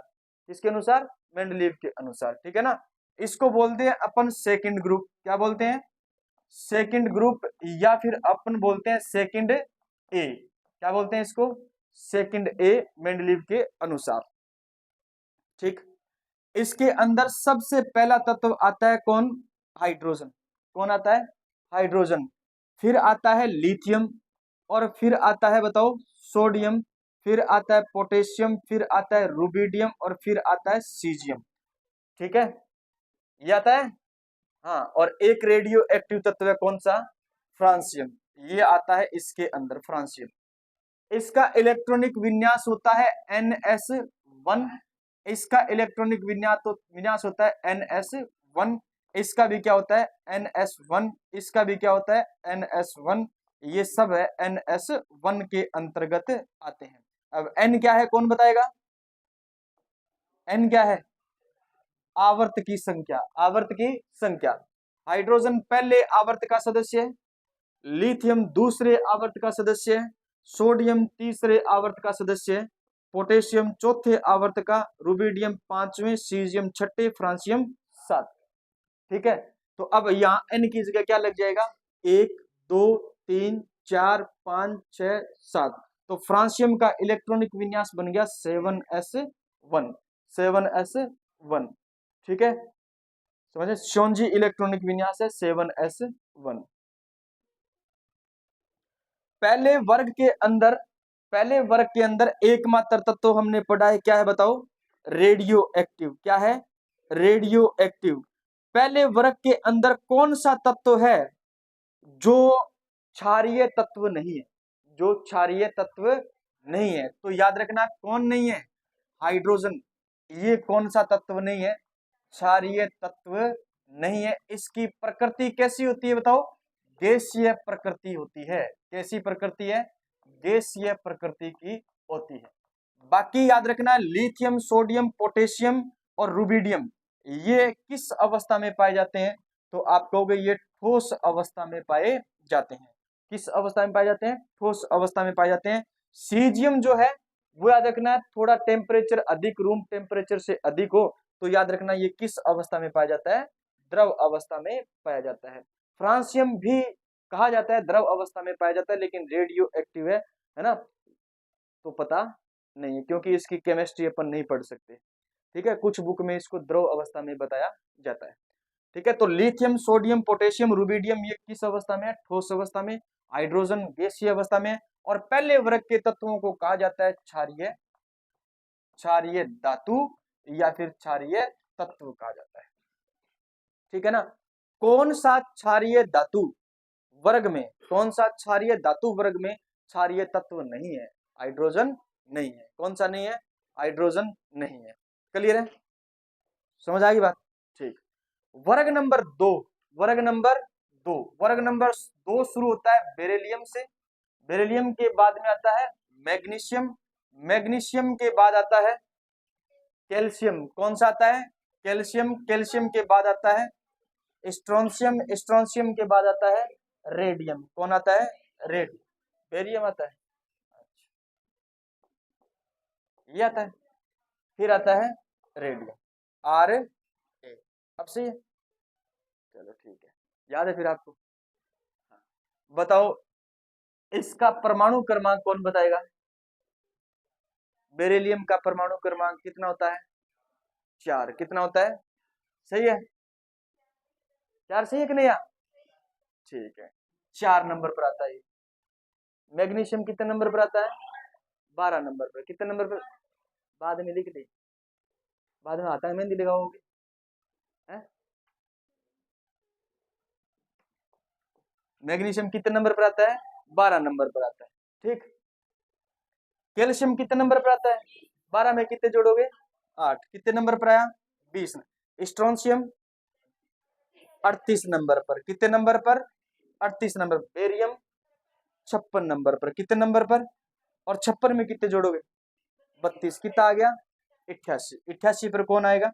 किसके अनुसार? मेंडलीव के अनुसार। ठीक है ना, इसको बोलते हैं अपन सेकंड ग्रुप। क्या बोलते हैं? सेकंड ग्रुप, या फिर अपन बोलते हैं सेकंड ए। क्या बोलते हैं इसको? सेकंड ए मेंडलीव के अनुसार। ठीक, इसके अंदर सबसे पहला तत्व आता है कौन? हाइड्रोजन। कौन आता है? हाइड्रोजन। फिर आता है लिथियम, और फिर आता है बताओ सोडियम, फिर आता है पोटेशियम, फिर आता है रुबिडियम, और फिर आता है सीजियम। ठीक है, ये आता है। हाँ, और एक रेडियो एक्टिव तत्व है कौन सा? फ्रांसियम। ये आता है इसके अंदर, फ्रांसियम। इसका इलेक्ट्रॉनिक विन्यास होता है NS1। इसका इलेक्ट्रॉनिक विन्यास होता है NS1। इसका भी क्या होता है? NS1। इसका भी क्या होता है? NS1। ये सब है NS1 के अंतर्गत आते हैं। अब N क्या है कौन बताएगा? N क्या है? आवर्त की संख्या। आवर्त की संख्या। हाइड्रोजन पहले आवर्त का सदस्य है, लिथियम दूसरे आवर्त का सदस्य है, सोडियम तीसरे आवर्त का सदस्य है, पोटेशियम चौथे आवर्त का, रुबिडियम पांचवें, सीजियम छठे, फ्रांसियम सात। ठीक है, तो अब यहाँ N की जगह क्या लग जाएगा? 1 2 3 4 5 6 7। तो फ्रांसियम का इलेक्ट्रॉनिक विन्यास बन गया 7s1। 7s1। ठीक है, समझे? शोंजी इलेक्ट्रॉनिक विन्यास है 7s1। पहले वर्ग के अंदर, पहले वर्ग के अंदर एकमात्र तत्व हमने पढ़ा है, क्या है बताओ? Radio active. क्या है? Radio active. पहले वर्ग के अंदर कौन सा तत्व है जो क्षारीय तत्व नहीं है? जो क्षारीय तत्व नहीं है, तो याद रखना कौन नहीं है? हाइड्रोजन। ये कौन सा तत्व नहीं है? क्षारीय तत्व नहीं है। इसकी प्रकृति कैसी होती है बताओ? गैसीय प्रकृति होती है। कैसी प्रकृति है? गैसीय प्रकृति की होती है। बाकी याद रखना लिथियम, सोडियम, पोटेशियम और रुबिडियम ये किस अवस्था में पाए जाते हैं? तो आप कहोगे ये ठोस अवस्था में पाए जाते हैं। किस अवस्था में पाए जाते हैं? ठोस अवस्था में पाए जाते हैं। सीजियम जो है वो याद रखना थोड़ा टेम्परेचर अधिक, रूम टेम्परेचर से अधिक हो तो याद रखना ये किस अवस्था में पाया जाता है? द्रव अवस्था में पाया जाता है। फ्रांसियम भी कहा जाता है द्रव अवस्था में पाया जाता है, लेकिन रेडियो एक्टिव है ना, तो पता नहीं है क्योंकि इसकी केमिस्ट्री अपन नहीं पढ़ सकते। ठीक है, कुछ बुक में इसको द्रव अवस्था में बताया जाता है। ठीक है, तो लिथियम, सोडियम, पोटेशियम, रुबिडियम ये किस अवस्था में है? ठोस अवस्था में। हाइड्रोजन गैसीय अवस्था में। और पहले वर्ग के तत्वों को कहा जाता है क्षारीय, क्षारीय धातु या फिर क्षारीय तत्व कहा जाता है। ठीक है ना। कौन सा क्षारीय धातु वर्ग में, कौन सा क्षारीय धातु वर्ग में क्षारीय तत्व नहीं है? हाइड्रोजन नहीं है। कौन सा नहीं है? हाइड्रोजन नहीं है। क्लियर है? समझ आ गई बात? ठीक। वर्ग नंबर 2, वर्ग नंबर 2, वर्ग नंबर 2 शुरू होता है बेरिलियम से। बेरिलियम के बाद में आता है मैग्नीशियम, मैग्नीशियम के बाद आता है कैल्शियम। कौन सा आता है? कैल्शियम। कैल्शियम के बाद आता है स्ट्रोंशियम, स्ट्रोंशियम के बाद आता है रेडियम। कौन आता है? रेडियम। बेरियम आता है, ये आता है, फिर आता है रेडियम, आर ए। अब सही है, चलो ठीक है, याद है फिर आपको। हाँ। बताओ इसका परमाणु क्रमांक कौन बताएगा? बेरिलियम का परमाणु क्रमांक कितना होता है? 4। कितना होता है? सही है, 4 सही है कि नहीं? ठीक है, 4 नंबर पर आता है। मैग्नीशियम कितने नंबर पर आता है? 12 नंबर पर। कितने नंबर पर? बाद में लिख दे, बाद में आता है, मेहंदी लगाओगे। मैग्नीशियम कितने नंबर पर आता है? 12 नंबर पर आता है। ठीक। कैल्शियम कितने नंबर पर आता है? 12 में कितने जोड़ोगे? 8। कितने नंबर पर आया? 20। स्ट्रोंशियम 38 नंबर पर। कितने नंबर पर? 38 नंबर। बेरियम 56 नंबर पर। कितने नंबर पर? और 56 में कितने जोड़ोगे? 32। कितना आ गया? 88। 88 पर कौन आएगा?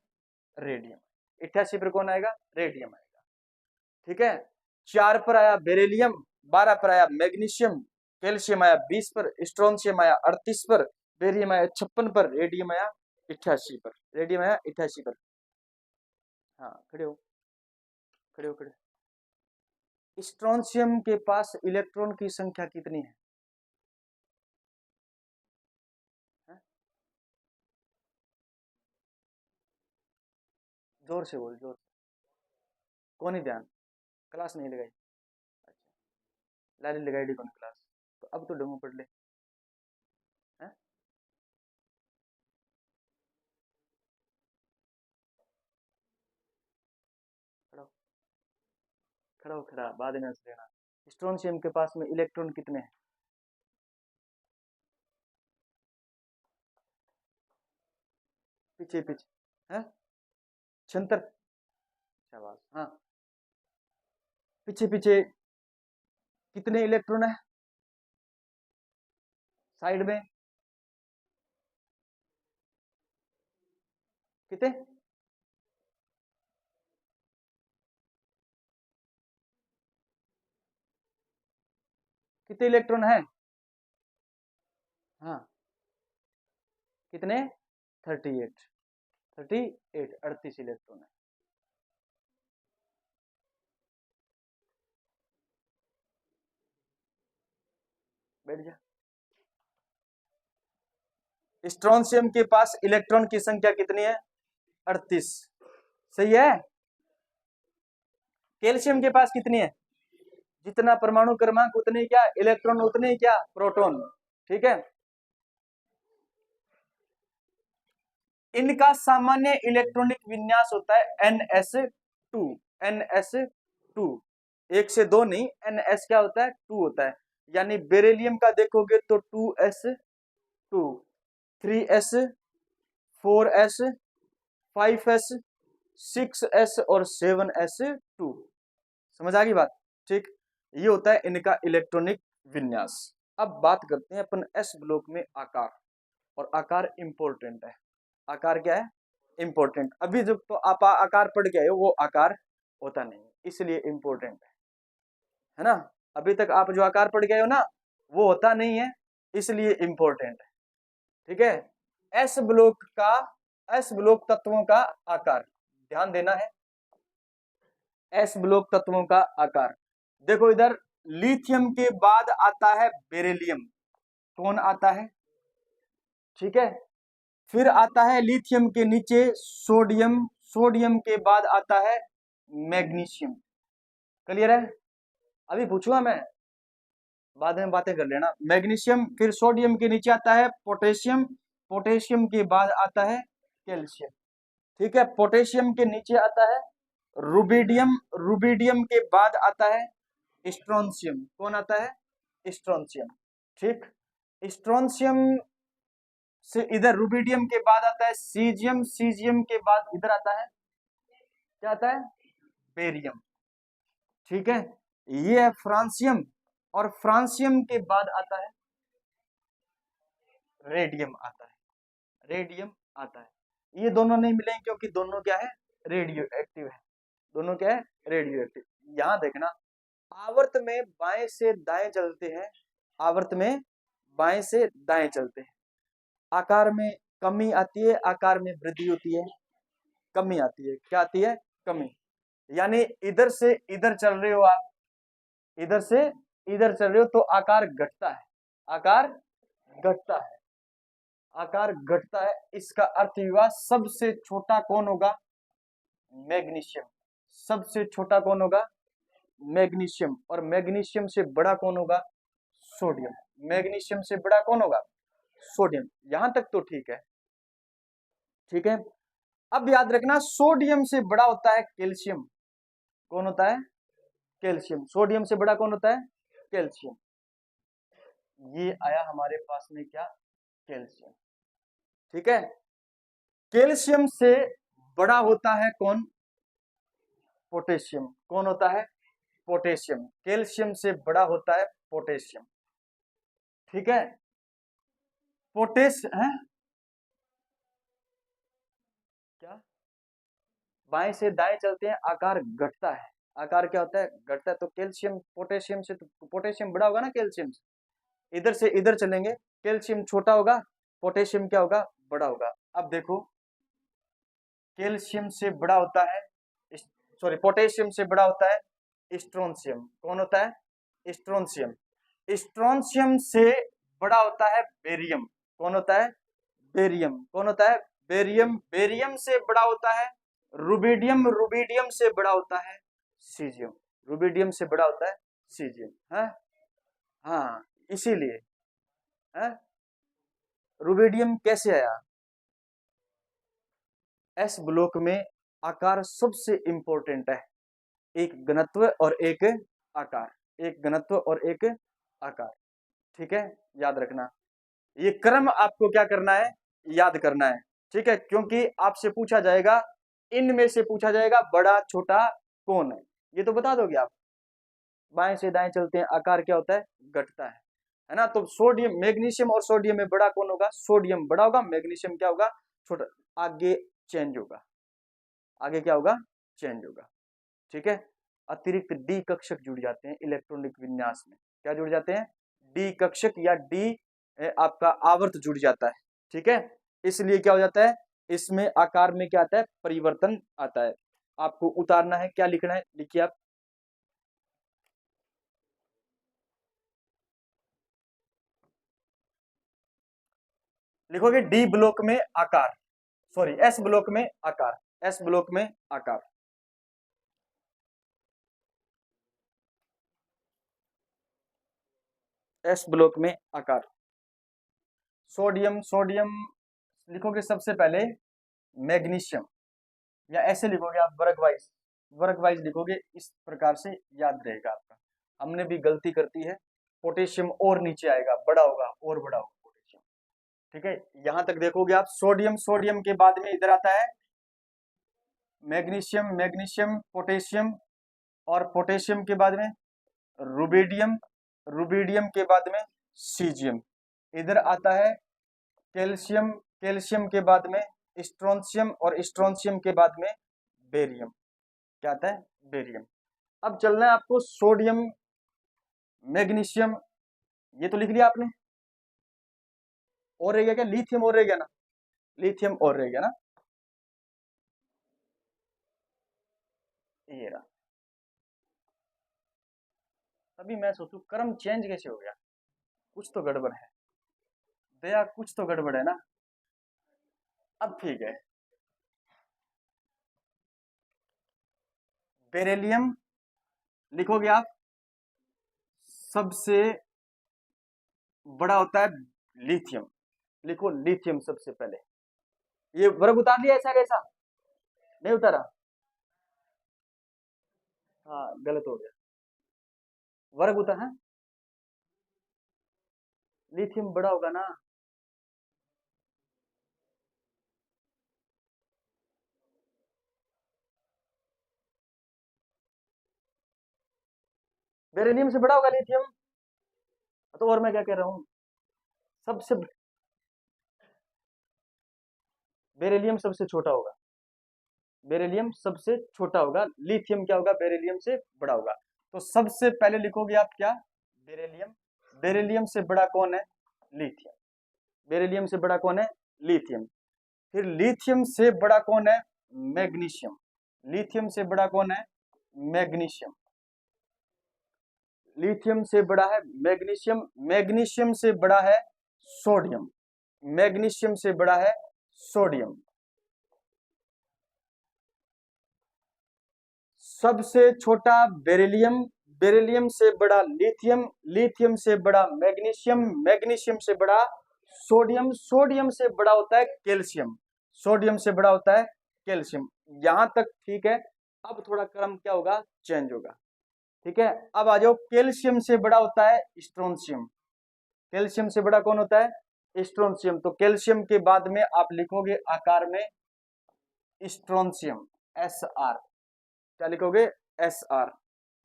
रेडियम। 88 पर कौन आएगा? रेडियम आएगा। ठीक है। 4 पर आया बेरिलियम, 12 पर आया मैग्नीशियम, कैल्शियम आया 20 पर, स्ट्रोंशियम आया 38 पर, बेरियम आया 56 पर, रेडियम आया 88 पर। रेडियम आया 88 पर। हाँ खड़े हो, खड़े हो, खड़े। स्ट्रोंशियम के पास इलेक्ट्रॉन की संख्या कितनी है? जोर से बोल, जोर से। कौन ही ध्यान, क्लास नहीं लगाई? अच्छा, लाली लगाई डी कौन क्लास? तो अब तो डेमो पढ़ ले। हैं? खड़ा हो, खड़ा हो, खड़ा, बाद में हंस लेना। स्ट्रोंशियम के पास में इलेक्ट्रॉन कितने हैं? पीछे पीछे है, 76। शाबाश। हाँ, पीछे पीछे कितने इलेक्ट्रॉन है? साइड में कितने? कितने इलेक्ट्रॉन है? हाँ, कितने? 38। 38, 38 इलेक्ट्रॉन है। बैठ जा। स्ट्रोंशियम के पास इलेक्ट्रॉन की संख्या कितनी है? 38। सही है। कैल्शियम के पास कितनी है? जितना परमाणु क्रमांक उतने क्या इलेक्ट्रॉन, उतने क्या प्रोटॉन। ठीक है। इनका सामान्य इलेक्ट्रॉनिक विन्यास होता है NS2। NS2, 1 से 2 नहीं, NS क्या होता है? 2 होता है। यानी बेरिलियम का देखोगे तो 2s2, 3s, 4s, 5s, 6s और 7s2। समझ आ गई बात? ठीक, ये होता है इनका इलेक्ट्रॉनिक विन्यास। अब बात करते हैं अपन s ब्लॉक में आकार, और आकार इंपॉर्टेंट है। आकार क्या है? इंपॉर्टेंट। अभी जो तो आप आकार पढ़ के आए हो वो आकार होता नहीं, इसलिए इंपॉर्टेंट है ना। अभी तक आप जो आकार पढ़ के आए हो ना वो होता नहीं है, इसलिए इंपॉर्टेंट है। ठीक है। एस ब्लॉक का, एस ब्लॉक तत्वों का आकार ध्यान देना है। एस ब्लॉक तत्वों का आकार देखो इधर, लिथियम के बाद आता है बेरिलियम। कौन आता है? ठीक है। फिर आता है लिथियम के नीचे सोडियम, सोडियम के बाद आता है मैग्नीशियम। क्लियर है? अभी पूछूंगा मैं, बाद में बातें कर लेना। मैग्नीशियम, फिर सोडियम के नीचे आता है पोटेशियम, पोटेशियम के बाद आता है कैल्शियम। ठीक है। पोटेशियम के नीचे आता है रुबिडियम, रुबिडियम के बाद आता है स्ट्रोंशियम। कौन आता है? स्ट्रोंशियम। ठीक, स्ट्रोंशियम से इधर रुबिडियम के बाद आता है सीजियम, सीजियम के बाद इधर आता है क्या आता है? बेरियम। ठीक है, ये है फ्रांसियम, और फ्रांसियम के बाद आता है रेडियम आता है, रेडियम आता है। ये दोनों नहीं मिलेंगे क्योंकि दोनों क्या है? रेडियो एक्टिव है। दोनों क्या है? Radio active. यहां देखना, आवर्त में बाएं से दाएं चलते हैं, आवर्त में बाएं से दाएं चलते हैं। आकार में कमी आती है, आकार में वृद्धि होती है, कमी आती है। क्या आती है? कमी। यानी इधर से इधर चल रहे हो आप, इधर से इधर चल रहे हो तो आकार घटता है, आकार घटता है, आकार घटता है। इसका अर्थ हुआ सबसे छोटा कौन होगा? मैग्नीशियम। सबसे छोटा कौन होगा? मैग्नीशियम। और मैग्नीशियम से बड़ा कौन होगा? सोडियम। मैग्नीशियम से बड़ा कौन होगा? सोडियम। यहां तक तो ठीक है, ठीक है। अब याद रखना, सोडियम से बड़ा होता है कैल्शियम। कौन होता है? कैल्शियम। सोडियम से बड़ा कौन होता है? कैल्शियम। ये आया हमारे पास में क्या? कैल्शियम। ठीक है, कैल्शियम से बड़ा होता है कौन? पोटेशियम। कौन होता है? पोटेशियम। कैल्शियम से बड़ा होता है पोटेशियम। ठीक है, पोटेश है क्या? बाएं से दाएं चलते हैं, आकार घटता है। आकार क्या होता है? घटता है। तो कैल्शियम पोटेशियम से, तो पोटेशियम बड़ा होगा ना कैल्शियम से। इधर से इधर चलेंगे, कैल्शियम छोटा होगा, पोटेशियम क्या होगा? बड़ा होगा। अब देखो, कैल्शियम से बड़ा होता है, सॉरी, पोटेशियम से बड़ा होता है स्ट्रोंशियम। कौन होता है? स्ट्रोंशियम। स्ट्रोंशियम से बड़ा होता है बेरियम। कौन होता है? बेरियम। कौन होता है? बेरियम। बेरियम से बड़ा होता है रुबिडियम। रुबिडियम से बड़ा होता है सीजियम। रुबिडियम से बड़ा होता है सीजियम है। हाँ, इसीलिए है। रुबिडियम कैसे आया? एस ब्लॉक में आकार सबसे इंपॉर्टेंट है। एक घनत्व और एक आकार, एक घनत्व और एक आकार। ठीक है, याद रखना। ये क्रम आपको क्या करना है? याद करना है। ठीक है, क्योंकि आपसे पूछा जाएगा, इनमें से पूछा जाएगा बड़ा छोटा कौन है, ये तो बता दोगे आप। बाएं से दाएं चलते हैं, आकार क्या होता है? घटता है ना। तो सोडियम, मैग्नीशियम और सोडियम में बड़ा कौन होगा? सोडियम बड़ा होगा, मैग्नीशियम क्या होगा? छोटा। आगे चेंज होगा, आगे क्या होगा? चेंज होगा। ठीक है, अतिरिक्त डी कक्षक जुड़ जाते हैं इलेक्ट्रॉनिक विन्यास में। क्या जुड़ जाते हैं? डी कक्षक या डी आपका आवर्त जुड़ जाता है। ठीक है, इसलिए क्या हो जाता है? इसमें आकार में क्या आता है? परिवर्तन आता है। आपको उतारना है, क्या लिखना है? लिखिए आप, लिखोगे डी ब्लॉक में आकार, सॉरी एस ब्लॉक में आकार, एस ब्लॉक में आकार। एस ब्लॉक में आकार। सोडियम, सोडियम लिखोगे सबसे पहले मैग्नीशियम, या ऐसे लिखोगे आप वर्ग वाइज, वर्ग वाइज लिखोगे, इस प्रकार से याद रहेगा आपका। हमने भी गलती करती है, पोटेशियम और नीचे आएगा, बड़ा होगा और बड़ा होगा पोटेशियम। ठीक है, यहां तक देखोगे आप। सोडियम, सोडियम के बाद में इधर आता है मैग्नीशियम, मैग्नीशियम पोटेशियम, और पोटेशियम के बाद में रुबिडियम, रुबिडियम के बाद में सीजियम। इधर आता है कैल्शियम, कैल्शियम के बाद में स्ट्रोंशियम, और स्ट्रोंशियम के बाद में बेरियम। क्या आता है? बेरियम। अब चलना है आपको सोडियम, मैग्नीशियम, ये तो लिख लिया आपने। और रह गया क्या? लिथियम और रह गया ना, लिथियम और रह गया ना, ये रहा। तभी मैं सोचू क्रम चेंज कैसे हो गया, कुछ तो गड़बड़ है दया, कुछ तो गड़बड़ है ना। अब ठीक है, बेरिलियम लिखोगे आप, सबसे बड़ा होता है लिथियम। लिखो लिथियम सबसे पहले, ये वर्ग उतार लिया ऐसा कैसा? नहीं उतारा, हाँ गलत हो गया, वर्ग उतारा है, लिथियम बड़ा होगा ना, बेरिलियम से बड़ा होगा लिथियम। तो और मैं क्या कह रहा हूँ, सबसे बेरिलियम सबसे छोटा होगा, बेरिलियम सबसे छोटा होगा, लिथियम क्या होगा, बेरिलियम से बड़ा होगा। तो सबसे पहले लिखोगे आप क्या, बेरिलियम, बेरिलियम से बड़ा कौन है, लिथियम, बेरिलियम से बड़ा कौन है, लिथियम। फिर लिथियम से बड़ा कौन है, मैग्नीशियम, लिथियम से बड़ा कौन है, मैग्नीशियम, लिथियम से बड़ा है मैग्नीशियम, मैग्नीशियम से बड़ा है सोडियम, मैग्नीशियम से बड़ा है सोडियम। सबसे छोटा बेरिलियम, बेरिलियम से बड़ा लिथियम, लिथियम से बड़ा मैग्नीशियम, मैग्नीशियम से बड़ा सोडियम, सोडियम से बड़ा होता है कैल्शियम, सोडियम से बड़ा होता है कैल्शियम। यहां तक ठीक है। अब थोड़ा क्रम क्या होगा, चेंज होगा, ठीक है। अब आ जाओ, कैल्शियम से बड़ा होता है स्ट्रोंशियम, कैल्शियम से बड़ा कौन होता है, स्ट्रोंशियम। तो कैल्शियम के बाद में आप लिखोगे आकार में स्ट्रोंशियम, एस आर, क्या लिखोगे, एस आर।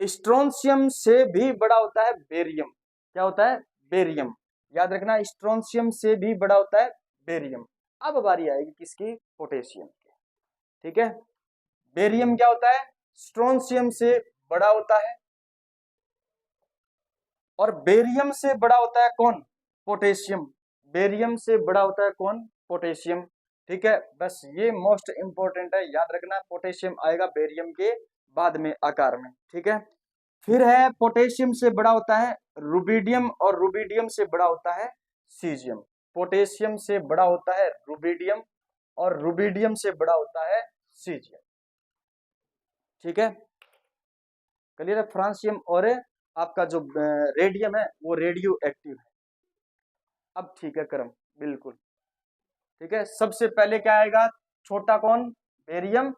स्ट्रोंशियम से भी बड़ा होता है बेरियम, क्या होता है, बेरियम, याद रखना, स्ट्रोंशियम से भी बड़ा होता है बेरियम। अब बारी आएगी किसकी, पोटेशियम की, ठीक है। बेरियम क्या होता है, स्ट्रोंशियम से बड़ा होता है, और बेरियम से बड़ा होता है कौन, पोटेशियम, बेरियम से बड़ा होता है कौन, पोटेशियम, ठीक है। बस ये मोस्ट इंपॉर्टेंट है, याद रखना, पोटेशियम आएगा बेरियम के बाद में आकार में, ठीक है। फिर है पोटेशियम से बड़ा होता है रुबिडियम, और रुबिडियम से बड़ा होता है सीजियम, पोटेशियम से बड़ा होता है रुबिडियम, और रुबिडियम से बड़ा होता है सीजियम, ठीक है। क्लियर है। फ्रांसियम और आपका जो रेडियम है वो रेडियो एक्टिव है। अब ठीक है क्रम, बिल्कुल ठीक है। सबसे पहले क्या आएगा, छोटा कौन, बेरियम,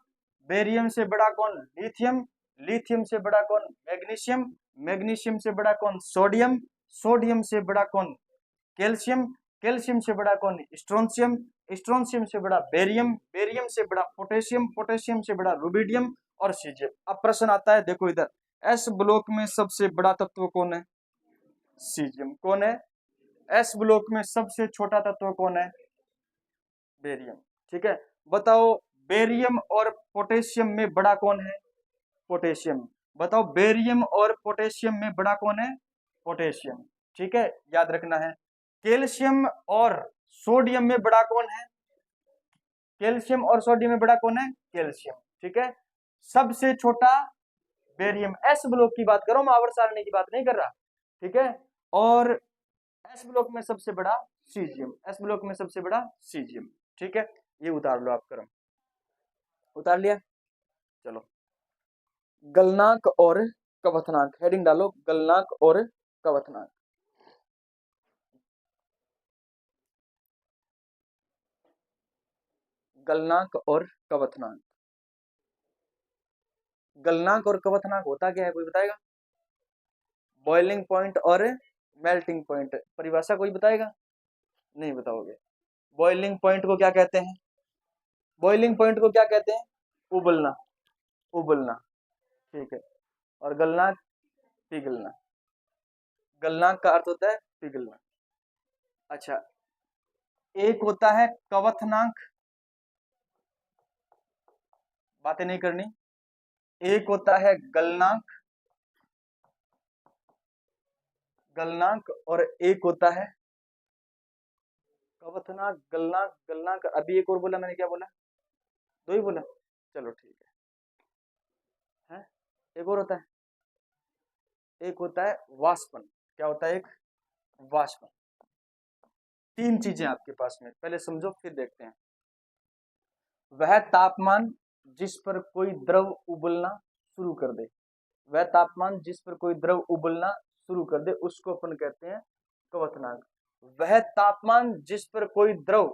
बेरियम से बड़ा कौन, लिथियम, लिथियम से बड़ा कौन, मैग्नीशियम, मैग्नीशियम से बड़ा कौन, सोडियम, सोडियम से बड़ा कौन, कैल्शियम, कैल्शियम से बड़ा कौन, स्ट्रोंशियम, स्ट्रोंशियम से बड़ा बेरियम, बेरियम से बड़ा पोटेशियम, पोटेशियम से बड़ा रुबिडियम और सीजियम। अब प्रश्न आता है, देखो इधर, एस ब्लॉक में सबसे बड़ा तत्व कौन है, सीजियम, कौन है, एस ब्लॉक में सबसे छोटा तत्व कौन है, बेरियम, ठीक है। बताओ बेरियम और पोटेशियम में बड़ा कौन है, पोटेशियम, बताओ बेरियम और पोटेशियम में बड़ा कौन है, पोटेशियम, ठीक है, याद रखना है। कैल्शियम और सोडियम में बड़ा कौन है, कैल्शियम और सोडियम में बड़ा कौन है, कैल्शियम, ठीक है। सबसे छोटा बेरियम, एस ब्लॉक की बात करो, आवर्त सारणी की बात नहीं कर रहा, ठीक है। और एस ब्लॉक में सबसे बड़ा सीजियम, एस ब्लॉक में सबसे बड़ा सीजियम, ठीक है। ये उतार लो आप क्रम, उतार लिया, चलो। गलनांक और कवथनांक, हेडिंग डालो, गलनांक और कवथनांक। गलनांक और कवथनांक, गलनांक और कवथनांक होता क्या है, कोई बताएगा, बॉइलिंग पॉइंट और मेल्टिंग पॉइंट, परिभाषा कोई बताएगा, नहीं बताओगे। बॉइलिंग पॉइंट को क्या कहते हैं, बॉइलिंग पॉइंट को क्या कहते हैं, उबलना, उबलना, ठीक है। और गलनांक, पिघलना, गलनांक का अर्थ होता है पिघलना। अच्छा, एक होता है कवथनांक, बातें नहीं करनी, एक होता है गलनांक, गलनांक, और एक होता है कवथनांक, गलनांक, गलनांक, अभी एक और बोला मैंने, क्या बोला, दो ही बोला, चलो ठीक है, एक और होता है, एक होता है वाष्पन, क्या होता है, एक वाष्पन। तीन चीजें आपके पास में, पहले समझो फिर देखते हैं। वह तापमान जिस पर कोई द्रव उबलना शुरू कर दे, वह तापमान जिस पर कोई द्रव उबलना शुरू कर दे उसको अपन कहते हैं कवथनांक। वह तापमान जिस पर कोई द्रव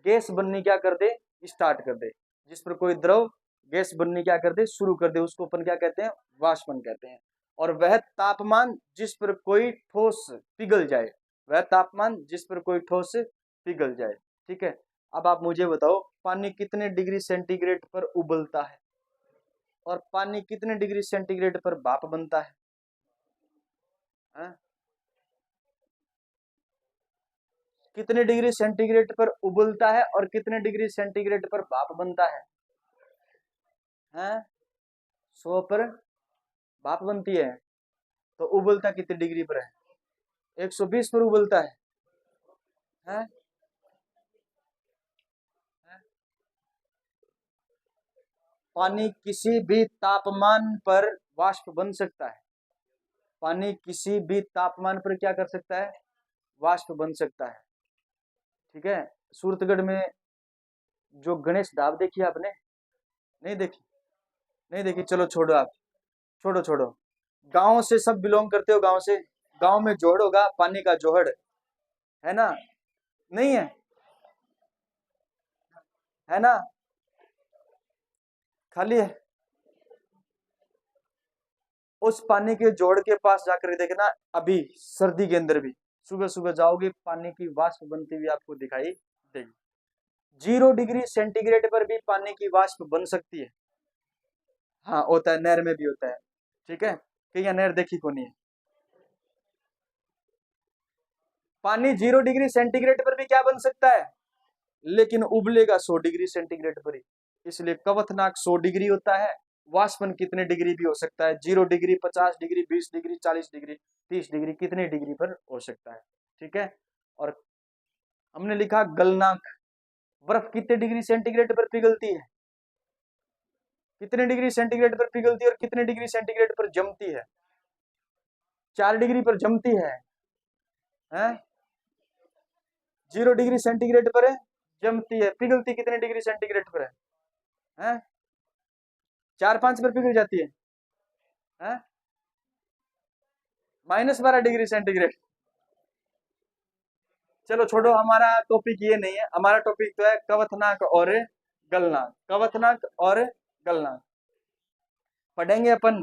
गैस बननी क्या कर दे, स्टार्ट कर दे, जिस पर कोई द्रव गैस बननी क्या कर दे, शुरू कर दे, उसको अपन क्या कहते हैं, वाष्पन कहते हैं। और वह तापमान जिस पर कोई ठोस पिघल जाए, वह तापमान जिस पर कोई ठोस पिघल जाए। ठीक है, अब आप मुझे बताओ पानी कितने डिग्री सेंटीग्रेड पर उबलता है और पानी कितने डिग्री सेंटीग्रेड पर भाप बनता है? कितने डिग्री सेंटीग्रेड पर उबलता है और कितने डिग्री सेंटीग्रेड पर भाप बनता है? 100 पर भाप बनती है, तो उबलता कितने डिग्री पर है? 120 पर उबलता है। हैं? पानी किसी भी तापमान पर वाष्प बन सकता है। पानी किसी भी तापमान पर क्या कर सकता है? वाष्प बन सकता है। ठीक है, सूरतगढ़ में जो गणेश ढाब देखी आपने? नहीं देखी? नहीं देखी, चलो छोड़ो, आप छोड़ो छोड़ो। गांव से सब बिलोंग करते हो, गांव से। गांव में जोहड़ होगा, पानी का जोहड़, है ना? नहीं है? है ना? खाली है। उस पानी के जोड़ के पास जाकर देखना, अभी सर्दी के अंदर भी सुबह सुबह जाओगे, पानी की वाष्प बनती हुई आपको दिखाई देगी। 0 डिग्री सेंटीग्रेड पर भी पानी की वाष्प बन सकती है। हाँ होता है, नहर में भी होता है। ठीक है, कि यहाँ नहर देखी को नहीं है। पानी 0 डिग्री सेंटीग्रेड पर भी क्या बन सकता है, लेकिन उबलेगा 100 डिग्री सेंटीग्रेड पर ही। इसलिए कवथनाक 100 डिग्री होता है, वाष्पन कितने डिग्री भी हो सकता है, 0 degree, 50 degree, 20 degree, 40 degree, 30 degree, कितने डिग्री पर हो सकता है। ठीक है, और हमने लिखा गलनांक, बर्फ कितने डिग्री सेंटीग्रेड पर पिघलती है? कितने डिग्री सेंटीग्रेड पर पिघलती है और कितने डिग्री सेंटीग्रेड पर जमती है? 4 डिग्री पर जमती है, हैं? 0 डिग्री सेंटीग्रेड पर जमती है, पिघलती कितने डिग्री सेंटीग्रेड पर है? हैं? 4-5 पर पिघल जाती है, हैं? -12 डिग्री सेंटीग्रेड। चलो छोड़ो, हमारा टॉपिक ये नहीं है, हमारा टॉपिक तो है कवथनाक और गलनांक। कवथनाक और गलनांक पढ़ेंगे अपन,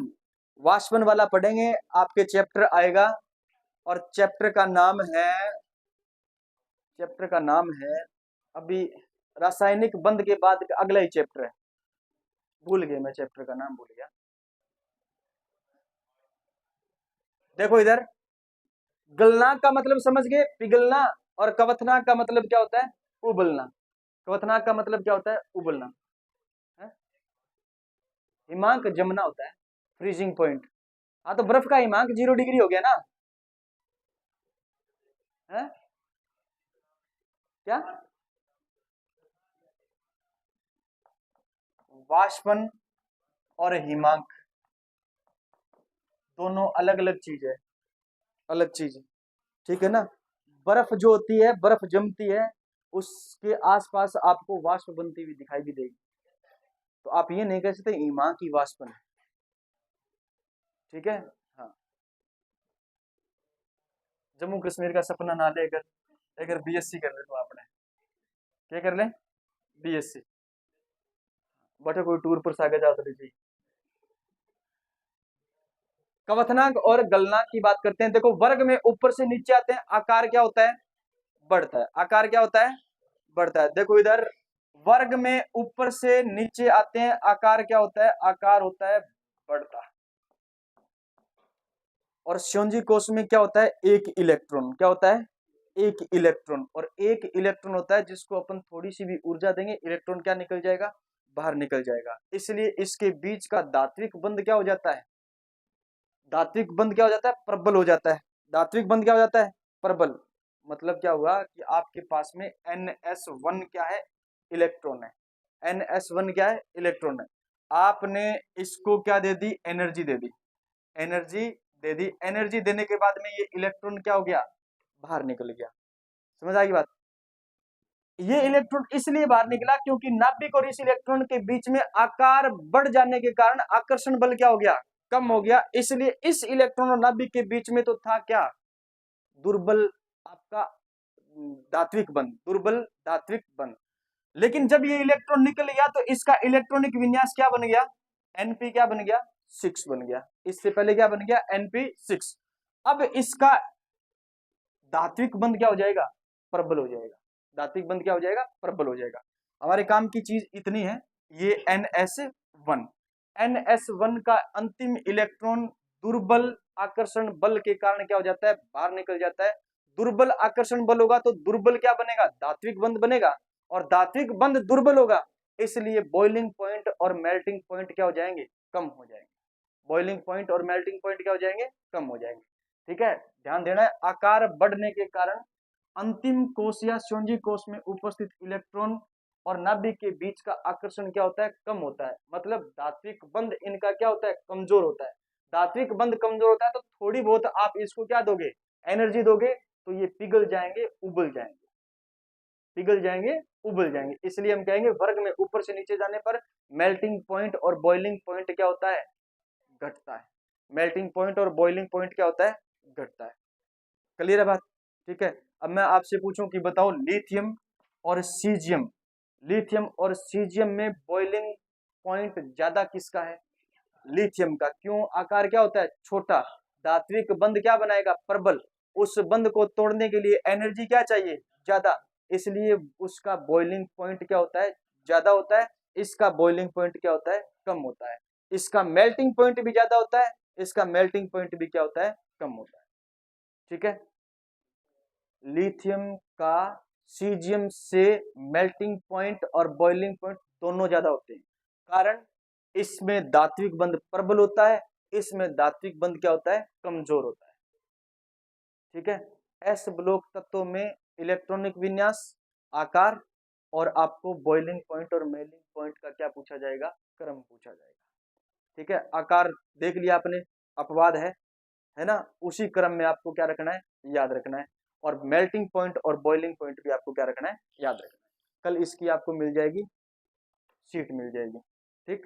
वाष्पन वाला पढ़ेंगे, आपके चैप्टर आएगा, और चैप्टर का नाम है अभी रासायनिक बंध के बाद का अगला ही चैप्टर है, भूल गए, मैं चैप्टर का नाम भूल गया। देखो इधर, गलनांक का मतलब समझ गए, पिघलना, और कवथनाक का मतलब क्या होता है? उबलना। कवथनाक का मतलब क्या होता है? उबलना। हिमांक जमना होता है, फ्रीजिंग पॉइंट। हाँ, तो बर्फ का हिमांक 0 डिग्री हो गया ना? है क्या? वाष्पन और हिमांक दोनों अलग अलग चीज है, अलग चीज है। ठीक है ना? बर्फ जो होती है, बर्फ जमती है, उसके आसपास आपको वाष्प बनती हुई दिखाई भी देगी, तो आप ये नहीं कह सकते हिमांक की वाष्पन है। ठीक है, हाँ। जम्मू कश्मीर का सपना ना ले, अगर अगर बीएससी कर ले तो आपने क्या कर ले? बीएससी। बटे कोई टूर पर सागे जा सकती। कवथनांक और गलनांक की बात करते हैं। देखो, वर्ग में ऊपर से नीचे आते हैं, आकार क्या होता है? बढ़ता है। आकार क्या होता है? बढ़ता है। देखो इधर, वर्ग में ऊपर से नीचे आते हैं, आकार क्या होता है? आकार होता है बढ़ता। और श्योंजी कोष में क्या होता है? एक इलेक्ट्रॉन। क्या होता है? एक इलेक्ट्रॉन। और एक इलेक्ट्रॉन होता है जिसको अपन थोड़ी सी भी ऊर्जा देंगे, इलेक्ट्रॉन क्या निकल जाएगा? बाहर निकल जाएगा। इसलिए इसके बीच का धात्विक बंध क्या हो जाता है? धात्विक बंध क्या हो जाता है? प्रबल हो जाता है। धात्विक बंध क्या हो जाता है? प्रबल। मतलब क्या हुआ कि आपके पास में NS1 क्या है? इलेक्ट्रॉन है। NS1 क्या है? इलेक्ट्रॉन है। आपने इसको क्या दे दी? एनर्जी दे दी। एनर्जी दे दी। एनर्जी देने के बाद में ये इलेक्ट्रॉन क्या हो गया? बाहर निकल गया। समझ आ गई बात? ये इलेक्ट्रॉन इसलिए बाहर निकला क्योंकि नाभिक और इस इलेक्ट्रॉन के बीच में आकार बढ़ जाने के कारण आकर्षण बल क्या हो गया? कम हो गया। इसलिए इस इलेक्ट्रॉन और नाभिक के बीच में तो था क्या? दुर्बल आपका धात्विक बंध, दुर्बल धात्विक बंध। लेकिन जब ये इलेक्ट्रॉन निकल गया तो इसका इलेक्ट्रॉनिक विन्यास क्या बन गया, Np क्या बन गया, 6 बन गया। इससे पहले क्या बन गया, Np6। अब इसका धात्विक बंध क्या हो जाएगा, प्रबल हो जाएगा। धात्विक बंध क्या हो जाएगा, प्रबल हो जाएगा। हमारे काम की चीज इतनी है, ये NS1, NS1 का अंतिम इलेक्ट्रॉन दुर्बल आकर्षण बल के कारण क्या हो जाता है, बाहर निकल जाता है। दुर्बल आकर्षण बल होगा तो दुर्बल क्या बनेगा, धात्विक बंध बनेगा, और धात्विक बंध दुर्बल होगा, इसलिए बॉइलिंग पॉइंट और मेल्टिंग पॉइंट क्या हो जाएंगे, कम हो जाएंगे। बॉइलिंग पॉइंट और मेल्टिंग पॉइंट क्या हो जाएंगे, कम हो जाएंगे। ठीक है, ध्यान देना है। आकार बढ़ने के कारण अंतिम कोश या श्योंजी कोश में उपस्थित इलेक्ट्रॉन और नाभिक के बीच का आकर्षण क्या होता है, कम होता है। मतलब धात्विक बंध इनका क्या होता है, कमजोर होता है। धात्विक बंध कमजोर होता है तो थोड़ी बहुत आप इसको क्या दोगे, एनर्जी दोगे, तो ये पिघल जाएंगे, उबल जाएंगे, पिघल जाएंगे, उबल जाएंगे। इसलिए हम कहेंगे वर्ग में ऊपर से नीचे जाने पर मेल्टिंग पॉइंट और बॉइलिंग पॉइंट क्या होता है, घटता है। मेल्टिंग पॉइंट और बॉइलिंग पॉइंट क्या होता है, घटता है। क्लियर है बात? ठीक है। अब मैं आपसे पूछूं कि बताओ लिथियम और सीजियम, लिथियम और सीजियम में बॉइलिंग पॉइंट ज्यादा किसका है, लिथियम का। क्यों, आकार क्या होता है, छोटा। धात्विक बंध क्या बनाएगा, प्रबल। उस बंध को तोड़ने के लिए एनर्जी क्या चाहिए, ज्यादा, इसलिए उसका बॉइलिंग पॉइंट क्या होता है, ज्यादा होता है। इसका बॉइलिंग पॉइंट क्या होता है, कम होता है। इसका मेल्टिंग पॉइंट भी ज्यादा होता है, इसका मेल्टिंग पॉइंट भी क्या होता है, कम होता है। ठीक है, लिथियम का सीजियम से मेल्टिंग पॉइंट और बॉइलिंग पॉइंट दोनों ज्यादा होते हैं। कारण इसमें धात्विक बंध प्रबल होता है, इसमें धात्विक बंध क्या होता है, कमजोर होता है। ठीक है, एस ब्लॉक तत्वों में इलेक्ट्रॉनिक विन्यास, आकार, और आपको बॉइलिंग पॉइंट और मेल्टिंग पॉइंट का क्या पूछा जाएगा, क्रम पूछा जाएगा। ठीक है, आकार देख लिया आपने, अपवाद है ना, उसी क्रम में आपको क्या रखना है, याद रखना है। और मेल्टिंग पॉइंट और बॉइलिंग पॉइंट भी आपको क्या रखना है, याद रखना है। कल इसकी आपको मिल जाएगी, शीट मिल जाएगी। ठीक,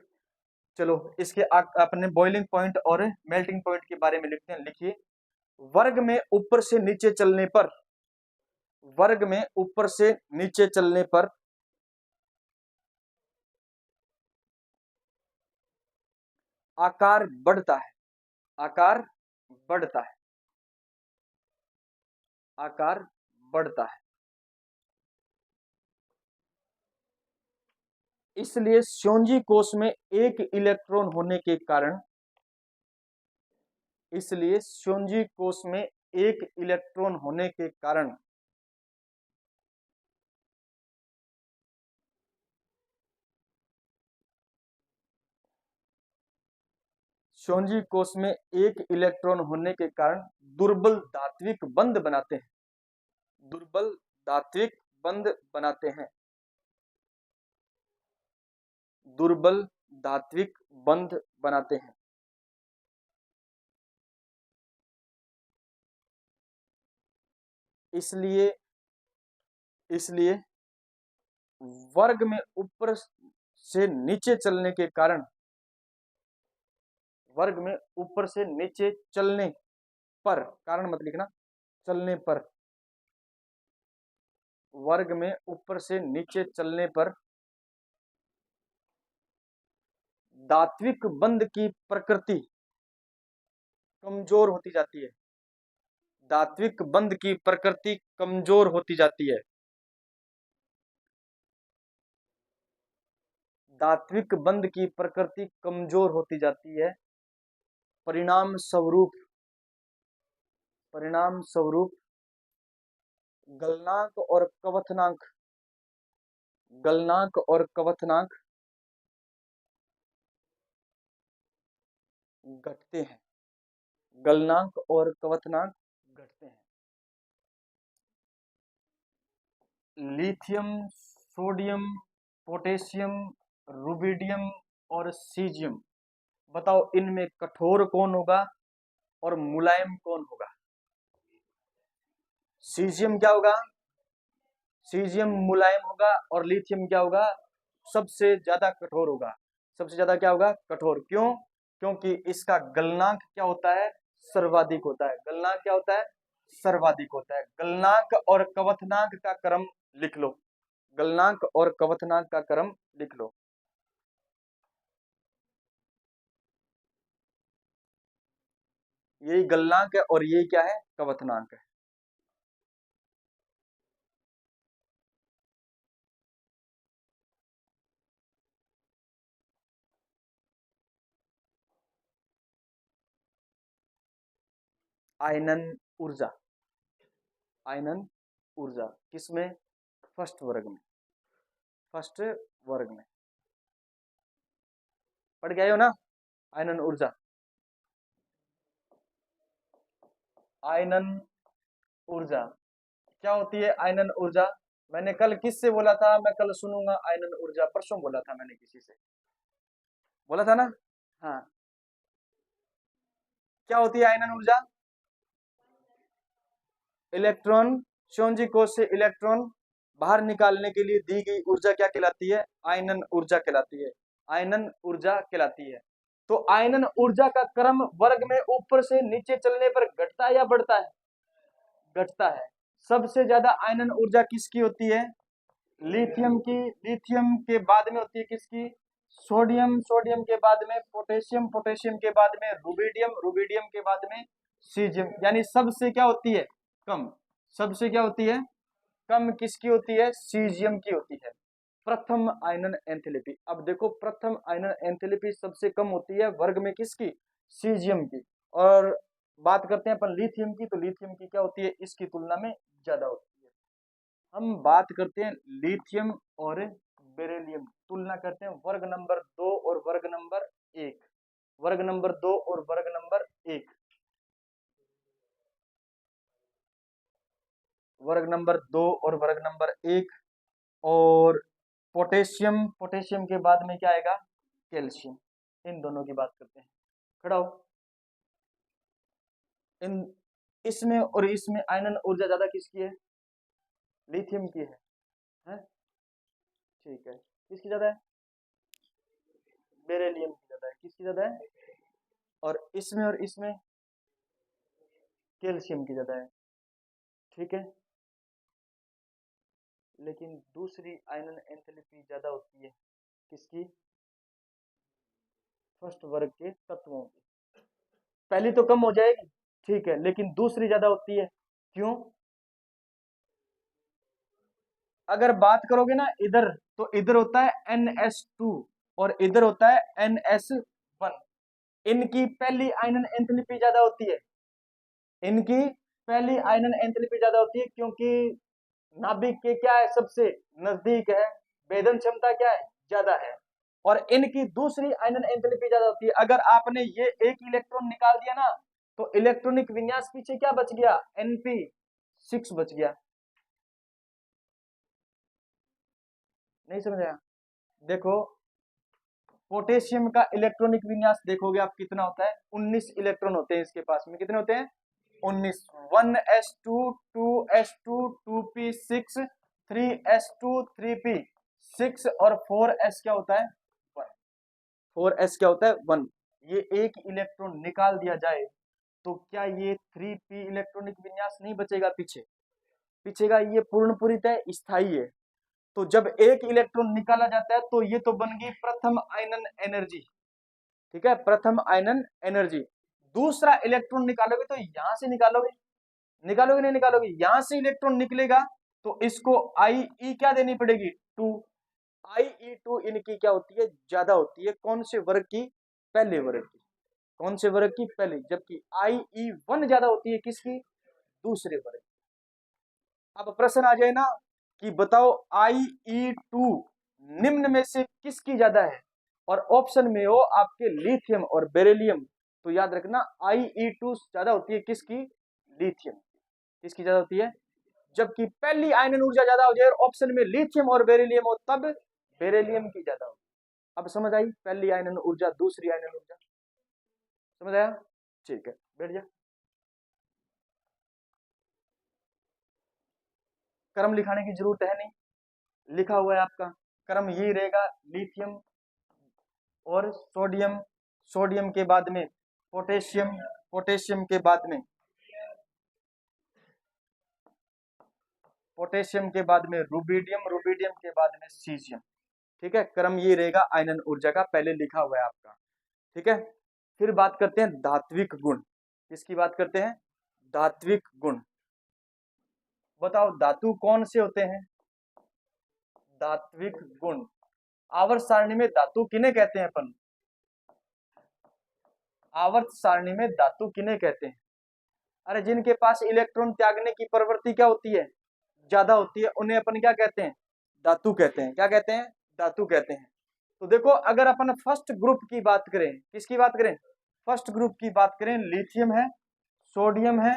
चलो इसके अपने बॉइलिंग पॉइंट और मेल्टिंग पॉइंट के बारे में लिखते हैं। लिखिए, वर्ग में ऊपर से नीचे चलने पर, वर्ग में ऊपर से नीचे चलने पर आकार बढ़ता है, आकार बढ़ता है, आकार बढ़ता है। इसलिए श्योंजी कोश में एक इलेक्ट्रॉन होने के कारण, इसलिए श्योंजी कोश में एक इलेक्ट्रॉन होने के कारण श्योंजी कोश में एक इलेक्ट्रॉन होने के कारण दुर्बल धात्विक बंध बनाते हैं, दुर्बल धात्विक बंध बनाते हैं, दुर्बल धात्विक बंध बनाते हैं। इसलिए इसलिए वर्ग में ऊपर से नीचे चलने के कारण, वर्ग में ऊपर से नीचे चलने पर, कारण मत लिखना, चलने पर, वर्ग में ऊपर से नीचे चलने पर धात्विक बंध की प्रकृति कमजोर होती जाती है, धात्विक बंध की प्रकृति कमजोर होती जाती है। धात्विक बंध की प्रकृति कमजोर होती जाती है। परिणाम स्वरूप, परिणाम स्वरूप गलनांक और कवथनांक, गलनांक और कवथनांक घटते हैं, गलनांक और कवथनांक घटते हैं। लिथियम, सोडियम, पोटेशियम, रुबिडियम और सीजियम, बताओ इनमें कठोर कौन होगा और मुलायम कौन होगा? सीजियम क्या होगा, सीजियम मुलायम होगा, और लिथियम क्या होगा, सबसे ज्यादा कठोर होगा। सबसे ज्यादा क्या होगा, कठोर। क्यों? क्योंकि इसका गलनांक क्या होता है, सर्वाधिक होता है। गलनांक क्या होता है, सर्वाधिक होता है। गलनांक और कवथनांक का क्रम लिख लो, गलनांक और क्वथनांक का क्रम लिख लो। यही गलनांक है और ये क्या है, क्वथनांक है। आयनन ऊर्जा, आयनन ऊर्जा किसमें, फर्स्ट वर्ग में, फर्स्ट वर्ग में पढ़ के आए हो ना। आयनन ऊर्जा, आयनन ऊर्जा क्या होती है, आयनन ऊर्जा। मैंने कल किससे बोला था, मैं कल सुनूंगा आयनन ऊर्जा, परसों बोला था मैंने, किसी से बोला था ना। हाँ, क्या होती है आयनन ऊर्जा, इलेक्ट्रॉन श्योनजी कोश से इलेक्ट्रॉन बाहर निकालने के लिए दी गई ऊर्जा क्या कहलाती है, आयनन ऊर्जा कहलाती है, आयनन ऊर्जा कहलाती है। तो आयनन ऊर्जा का क्रम वर्ग में ऊपर से नीचे चलने पर घटता है या बढ़ता है, घटता है। सबसे ज्यादा आयनन ऊर्जा किसकी होती है, लिथियम की, लिथियम के बाद में होती है किसकी, सोडियम, सोडियम के बाद में पोटेशियम, पोटेशियम के बाद में रुबिडियम, रुबिडियम के बाद में सीजियम। यानी सबसे क्या होती है, कम, सबसे क्या होती है, कम किसकी होती है, सीजियम की होती है, प्रथम आयनन एंथैल्पी। अब देखो प्रथम आयनन एंथैल्पी सबसे कम होती है वर्ग में किसकी, सीजियम की। और बात करते हैं अपन लिथियम की, तो लिथियम की क्या होती है, इसकी तुलना में ज्यादा होती है। हम बात करते हैं लिथियम और बेरिलियम, तुलना करते हैं वर्ग नंबर 2 और वर्ग नंबर 1, वर्ग नंबर 2 और वर्ग नंबर 1, वर्ग नंबर 2 और वर्ग नंबर 1। और पोटेशियम, पोटेशियम के बाद में क्या आएगा, कैल्शियम। इन दोनों की बात करते हैं, खड़ा हो। इन, इसमें और इसमें आयनन ऊर्जा ज्यादा किसकी है, लिथियम की है? ठीक है, किसकी ज्यादा है, बेरिलियम की ज्यादा है, किसकी ज्यादा है, और इसमें कैल्शियम की ज्यादा है। ठीक है, लेकिन दूसरी आयनन एंथैल्पी ज्यादा होती है किसकी, फर्स्ट वर्ग के तत्वों की। पहली तो कम हो जाएगी, ठीक है, लेकिन दूसरी ज्यादा होती है, क्यों, अगर बात करोगे ना इधर, तो इधर होता है NH2 और इधर होता है NS1। इनकी पहली आयनन एंथैल्पी ज्यादा होती है, इनकी पहली आयनन एंथैल्पी ज्यादा होती है, क्योंकि नाभिक के क्या है, सबसे नजदीक है, भेदन क्षमता क्या है, ज्यादा है। और इनकी दूसरी आयनन एंथैल्पी ज्यादा होती है। अगर आपने ये एक इलेक्ट्रॉन निकाल दिया ना, तो इलेक्ट्रॉनिक विन्यास पीछे क्या बच गया, Np6 बच गया। नहीं समझ आया, देखो पोटेशियम का इलेक्ट्रॉनिक विन्यास देखोगे आप कितना होता है, 19 इलेक्ट्रॉन होते हैं इसके पास में, कितने होते हैं, 19। 1s2 2s2 2p6 3s2 3p6 और 4s क्या होता है, 1। 4s क्या होता है, 1। ये एक इलेक्ट्रॉन निकाल दिया जाए तो क्या ये 3p इलेक्ट्रॉनिक विन्यास नहीं बचेगा पीछे, पीछेगा, ये पूर्ण पूरीतः स्थायी है। तो जब एक इलेक्ट्रॉन निकाला जाता है तो ये तो बन गई प्रथम आयनन एनर्जी, ठीक है, प्रथम आयनन एनर्जी। दूसरा इलेक्ट्रॉन निकालोगे तो यहां से निकालोगे, निकालोगे नहीं निकालोगे, यहां से इलेक्ट्रॉन निकलेगा तो इसको IE क्या देनी पड़ेगी, 2। IE2 इनकी क्या होती है, ज्यादा होती है, कौन से वर्ग की, पहले वर्ग की, कौन से वर्ग की, पहले, जबकि IE1 ज्यादा होती है किसकी, दूसरे वर्ग। अब प्रश्न आ जाए ना कि बताओ IE2 निम्न में से किसकी ज्यादा है, और ऑप्शन में हो आपके लिथियम और बेरिलियम, तो याद रखना IE2 ज्यादा होती है किसकी, लिथियम, किसकी ज्यादा होती है। जबकि पहली आयनन ऊर्जा ज्यादा हो जाए और ऑप्शन में लिथियम और बेरिलियम हो, तब बेरिलियम की ज्यादा हो। अब समझ आई, पहली आयनन ऊर्जा दूसरी आयनन ऊर्जा, समझ आया, ठीक है, बैठ जा। क्रम लिखाने की जरूरत है नहीं, लिखा हुआ है आपका, क्रम यही रहेगा, लिथियम और सोडियम, सोडियम के बाद में पोटेशियम, पोटेशियम के बाद में पोटेशियम के बाद में रुबिडियम, रुबिडियम के बाद में सीजियम। ठीक है, क्रम ये रहेगा आयनन ऊर्जा का, पहले लिखा हुआ है आपका। ठीक है, फिर बात करते हैं धात्विक गुण। किसकी बात करते हैं? धात्विक गुण। बताओ धातु कौन से होते हैं? धात्विक गुण। आवर्त सारणी में धातु किन्हें कहते हैं अपन? आवर्त सारणी में धातु किन्हें कहते हैं? अरे जिनके पास इलेक्ट्रॉन त्यागने की प्रवृत्ति क्या होती है? ज्यादा होती है, उन्हें अपन क्या कहते हैं? धातु कहते हैं। क्या कहते हैं? धातु कहते हैं। तो देखो अगर अपन फर्स्ट ग्रुप की बात करें, किसकी बात करें? फर्स्ट ग्रुप की बात करें, लिथियम है, सोडियम है,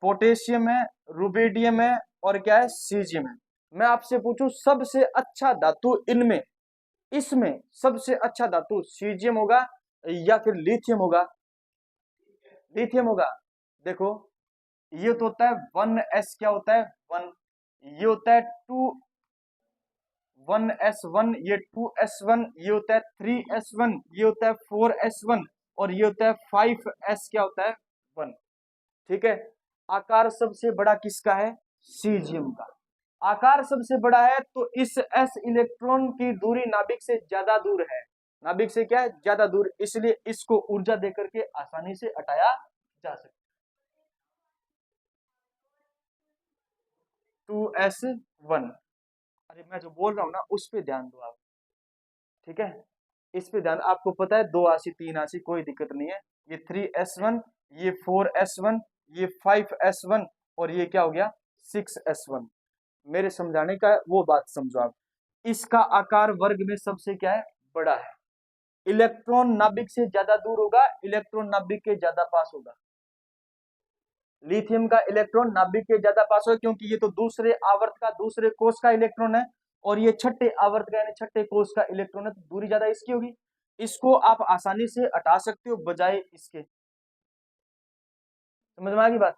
पोटेशियम है, रुबिडियम है और क्या है? सीजियम है। मैं आपसे पूछूं सबसे अच्छा धातु इनमें, इसमें सबसे अच्छा धातु सीजियम होगा या फिर लिथियम होगा? लिथियम होगा। देखो ये तो होता है 1s, क्या होता है? 1। ये होता है 1s1, ये 2s1, ये होता है 3s1, ये होता है 4s1 और ये होता है 5s, क्या होता है? 1। ठीक है, आकार सबसे बड़ा किसका है? सीजियम का। आकार सबसे बड़ा है तो इस s इलेक्ट्रॉन की दूरी नाभिक से ज्यादा दूर है। नाभिक से क्या है? ज्यादा दूर, इसलिए इसको ऊर्जा देकर के आसानी से हटाया जा सकता है। 2s1। अरे मैं जो बोल रहा हूं ना उस पे ध्यान दो आप। ठीक है, इस पे ध्यान। आपको पता है 2 आशी 3 आशी कोई दिक्कत नहीं है। ये 3s1, ये 4s1, ये 5s1 और ये क्या हो गया? 6s1। मेरे समझाने का वो बात समझो आप। इसका आकार वर्ग में सबसे क्या है? बड़ा है। इलेक्ट्रॉन नाभिक से ज्यादा दूर होगा, इलेक्ट्रॉन नाभिक के ज्यादा पास होगा। लिथियम का इलेक्ट्रॉन नाभिक के ज्यादा पास होगा क्योंकि ये तो दूसरे आवर्त का, दूसरे कोष का इलेक्ट्रॉन है और ये छठे आवर्त का यानी छठे कोष का इलेक्ट्रॉन है, तो दूरी ज्यादा इसकी होगी। इसको आप आसानी से हटा सकते हो बजाय इसके। समझ में आ गई बात?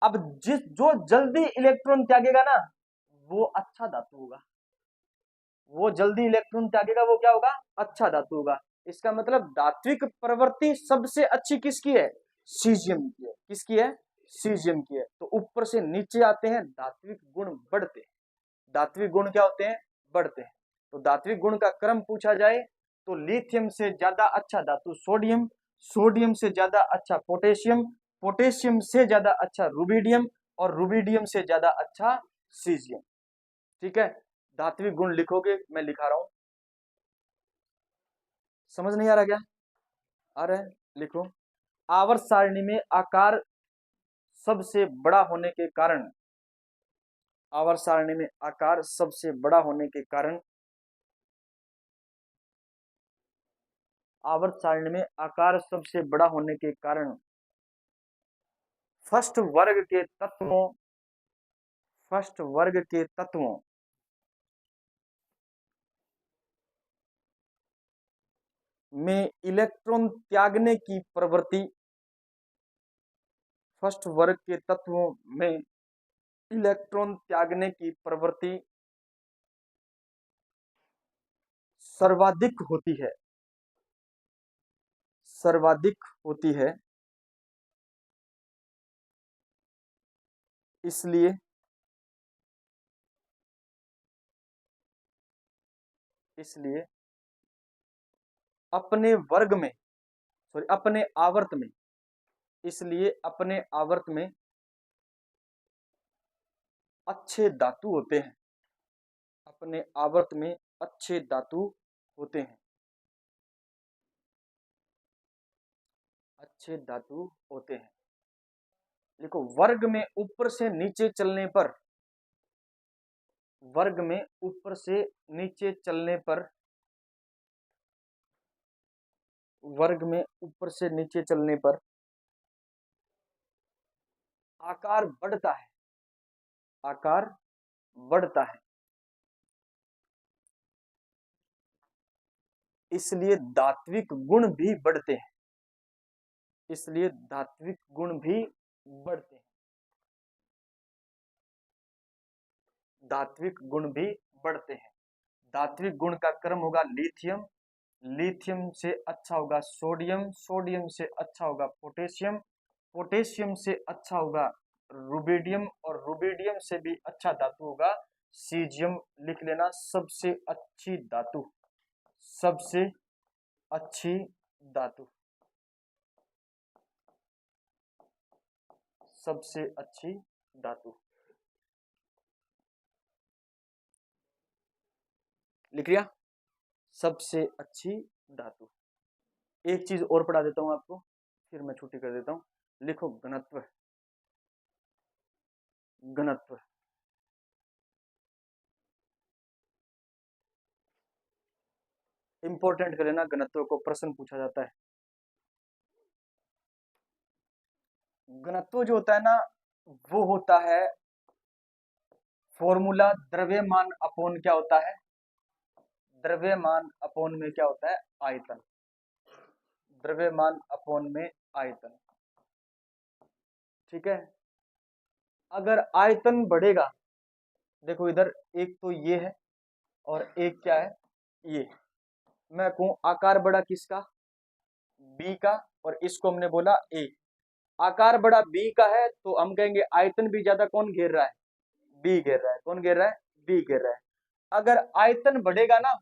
अब जो जल्दी इलेक्ट्रॉन त्यागेगा ना वो अच्छा धातु होगा। वो जल्दी इलेक्ट्रॉन त्यागेगा वो क्या होगा? अच्छा धातु होगा। इसका मतलब धात्विक प्रवृत्ति सबसे अच्छी किसकी है? सीजियम की है। किसकी है? सीजियम की है। तो ऊपर से नीचे आते हैं, धात्विक गुण बढ़ते हैं। धात्विक गुण क्या होते हैं? बढ़ते हैं। तो धात्विक गुण का क्रम पूछा जाए तो लिथियम से ज्यादा अच्छा धातु सोडियम, सोडियम से ज्यादा अच्छा पोटेशियम, पोटेशियम से ज्यादा अच्छा रुबिडियम और रुबिडियम से ज्यादा अच्छा सीजियम। ठीक है, धात्विक गुण लिखोगे, मैं लिखा रहा हूं। समझ नहीं आ रहा क्या? आ रहा है? लिखो। आवर्त सारणी में आकार सबसे बड़ा होने के कारण, आवर्त सारणी में आकार सबसे बड़ा होने के कारण, आवर्त सारणी में आकार सबसे बड़ा होने के कारण फर्स्ट वर्ग के तत्वों, फर्स्ट वर्ग के तत्वों में इलेक्ट्रॉन त्यागने की प्रवृत्ति, फर्स्ट वर्ग के तत्वों में इलेक्ट्रॉन त्यागने की प्रवृत्ति सर्वाधिक होती है, सर्वाधिक होती है। इसलिए इसलिए अपने वर्ग में, सॉरी अपने आवर्त में, इसलिए अपने आवर्त में अच्छे धातु होते हैं, अपने आवर्त में अच्छे धातु होते हैं, अच्छे धातु होते हैं। देखो वर्ग में ऊपर से नीचे चलने पर, वर्ग में ऊपर से नीचे चलने पर, वर्ग में ऊपर से नीचे चलने पर आकार बढ़ता है, आकार बढ़ता है। इसलिए धात्विक गुण भी बढ़ते हैं, इसलिए धात्विक गुण भी बढ़ते हैं, धात्विक गुण भी बढ़ते हैं। धात्विक गुण का क्रम होगा लिथियम, लिथियम से अच्छा होगा सोडियम, सोडियम से अच्छा होगा पोटेशियम, पोटेशियम से अच्छा होगा रुबिडियम, और रुबिडियम से भी अच्छा धातु होगा सीजियम। लिख लेना, सबसे अच्छी धातु, सबसे अच्छी धातु, सबसे अच्छी धातु। लिख लिया, सबसे अच्छी धातु। एक चीज और पढ़ा देता हूं आपको, फिर मैं छुट्टी कर देता हूं। लिखो घनत्व, घनत्व। इंपॉर्टेंट कर लेना, घनत्व को प्रश्न पूछा जाता है। घनत्व जो होता है ना, वो होता है फॉर्मूला द्रव्यमान अपोन क्या होता है, द्रव्यमान अपोन में क्या होता है, आयतन। द्रव्यमान अपोन में आयतन, ठीक है। अगर आयतन बढ़ेगा, देखो इधर एक तो ये है और एक क्या है, ये। मैं कहूं आकार बड़ा किसका, बी का, और इसको हमने बोला ए। आकार बड़ा बी का है तो हम कहेंगे आयतन भी ज्यादा कौन घेर रहा है, बी घेर रहा है। कौन घेर रहा है, बी घेर रहा है। अगर आयतन बढ़ेगा ना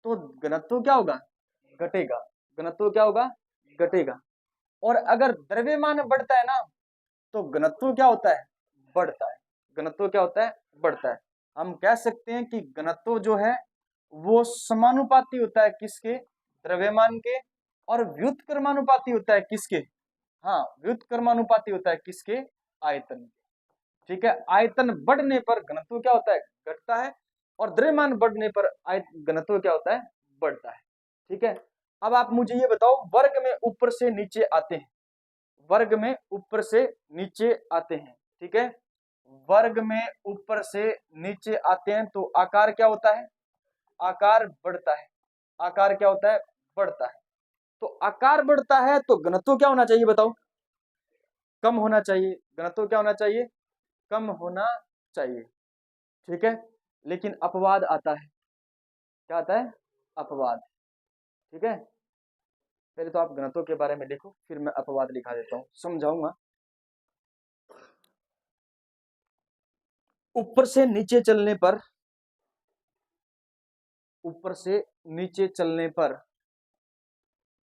तो घनत्व क्या होगा, घटेगा। घनत्व क्या होगा, घटेगा। और अगर द्रव्यमान बढ़ता है ना तो घनत्व क्या होता है, बढ़ता है। घनत्व क्या होता है, बढ़ता है। हम कह सकते हैं कि घनत्व जो है वो समानुपाती होता है किसके, द्रव्यमान के, और व्युत्क्रमानुपाती होता है किसके, हाँ व्युत्क्रमानुपाती होता है किसके, आयतन के। ठीक है, आयतन बढ़ने पर घनत्व क्या होता है, घटता है, और द्रव्यमान बढ़ने पर घनत्व क्या होता है, बढ़ता है। ठीक है, अब आप मुझे ये बताओ, वर्ग में ऊपर से नीचे आते हैं, वर्ग में ऊपर से नीचे आते हैं, ठीक है। वर्ग में ऊपर से नीचे आते हैं तो आकार क्या होता है, आकार बढ़ता है। आकार क्या होता है, बढ़ता है। तो आकार बढ़ता है तो घनत्व क्या होना चाहिए बताओ, कम होना चाहिए। घनत्व क्या होना चाहिए, कम होना चाहिए। ठीक है, लेकिन अपवाद आता है। क्या आता है, अपवाद। ठीक है, पहले तो आप घनत्व के बारे में लिखो, फिर मैं अपवाद लिखा देता हूं, समझाऊंगा। ऊपर से नीचे चलने पर, ऊपर से नीचे चलने पर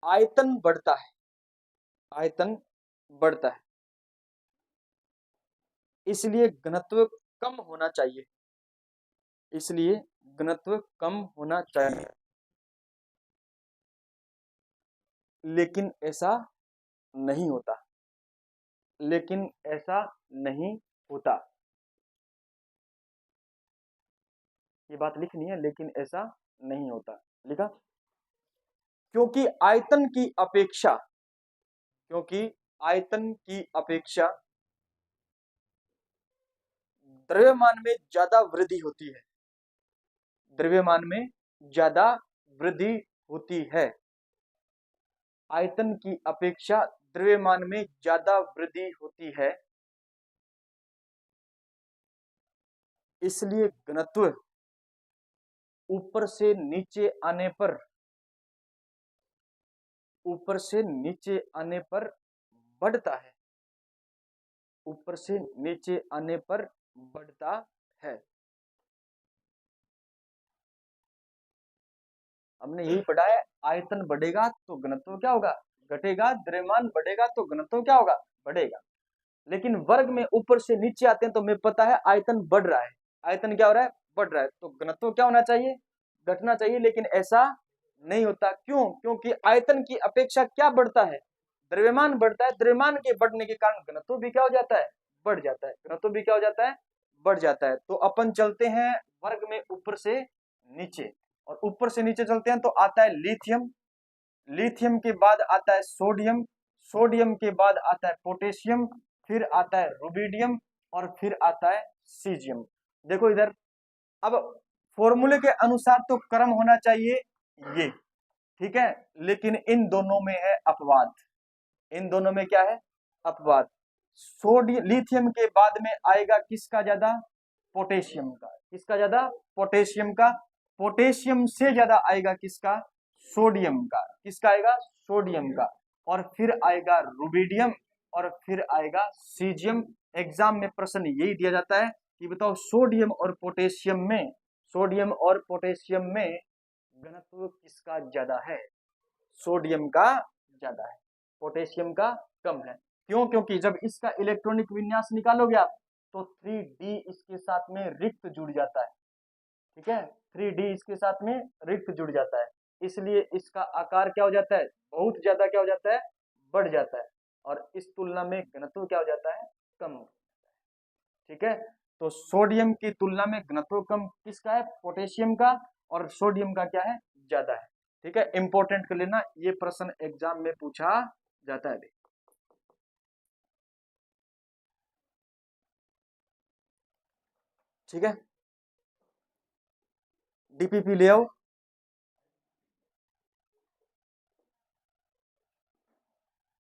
आयतन बढ़ता है, आयतन बढ़ता है, इसलिए घनत्व कम होना चाहिए, इसलिए घनत्व कम होना चाहिए। लेकिन ऐसा नहीं होता, लेकिन ऐसा नहीं होता। ये बात लिखनी है, लेकिन ऐसा नहीं होता। लिखा, क्योंकि आयतन की अपेक्षा, क्योंकि आयतन की अपेक्षा द्रव्यमान में ज्यादा वृद्धि होती है, द्रव्यमान में ज्यादा वृद्धि होती है। आयतन की अपेक्षा द्रव्यमान में ज्यादा वृद्धि होती है, इसलिए घनत्व ऊपर से नीचे आने पर, ऊपर से नीचे आने पर बढ़ता है, ऊपर से नीचे आने पर बढ़ता है। हमने यही पढ़ा है, आयतन बढ़ेगा तो घनत्व क्या होगा, घटेगा। द्रव्यमान बढ़ेगा तो घनत्व क्या होगा, बढ़ेगा। लेकिन वर्ग में ऊपर से नीचे आते हैं तो हमें पता है आयतन बढ़ रहा है। आयतन क्या हो रहा है, बढ़ रहा है, तो घनत्व क्या होना चाहिए, घटना चाहिए। लेकिन ऐसा नहीं होता, क्यों, क्योंकि आयतन की अपेक्षा क्या बढ़ता है, द्रव्यमान बढ़ता है। द्रव्यमान के बढ़ने के कारण घनत्व भी क्या हो जाता है, बढ़ जाता है। घनत्व भी क्या हो जाता है, बढ़ जाता है। तो अपन चलते हैं वर्ग में ऊपर से नीचे, और ऊपर से नीचे चलते हैं तो आता है लिथियम, लिथियम के बाद आता है सोडियम, सोडियम के बाद आता है पोटेशियम, फिर आता है रुबिडियम, और फिर आता है सीजियम। देखो इधर, अब फॉर्मूले के अनुसार तो क्रम होना चाहिए ये, ठीक है, लेकिन इन दोनों में है अपवाद। इन दोनों में क्या है, अपवाद। सोडियम, लिथियम के बाद में आएगा किसका ज्यादा, पोटेशियम का। किसका ज्यादा, पोटेशियम का। पोटेशियम से ज्यादा आएगा किसका, सोडियम का। किसका आएगा, सोडियम का। और फिर आएगा रुबिडियम, और फिर आएगा सीजियम, एग्जाम में प्रश्न यही दिया जाता है कि बताओ सोडियम और पोटेशियम में घनत्व किसका ज्यादा है? सोडियम का ज्यादा है, पोटेशियम का कम है। क्यों? क्योंकि जब इसका इलेक्ट्रॉनिक विन्यास निकालोगे आप तो 3D इसके साथ में रिक्त जुड़ जाता है, ठीक है, 3D इसके साथ में रिक्त जुड़ जाता है, इसलिए इसका आकार क्या हो जाता है? बहुत ज्यादा क्या हो जाता है? बढ़ जाता है, और इस तुलना में घनत्व क्या हो जाता है? कम हो जाता है, ठीक है। तो सोडियम की तुलना में घनत्व कम किसका है? पोटेशियम का, और सोडियम का क्या है? ज्यादा है, ठीक है। इंपॉर्टेंट कर लेना, ये प्रश्न एग्जाम में पूछा जाता है। ठीक है, डीपीपी ले आओ।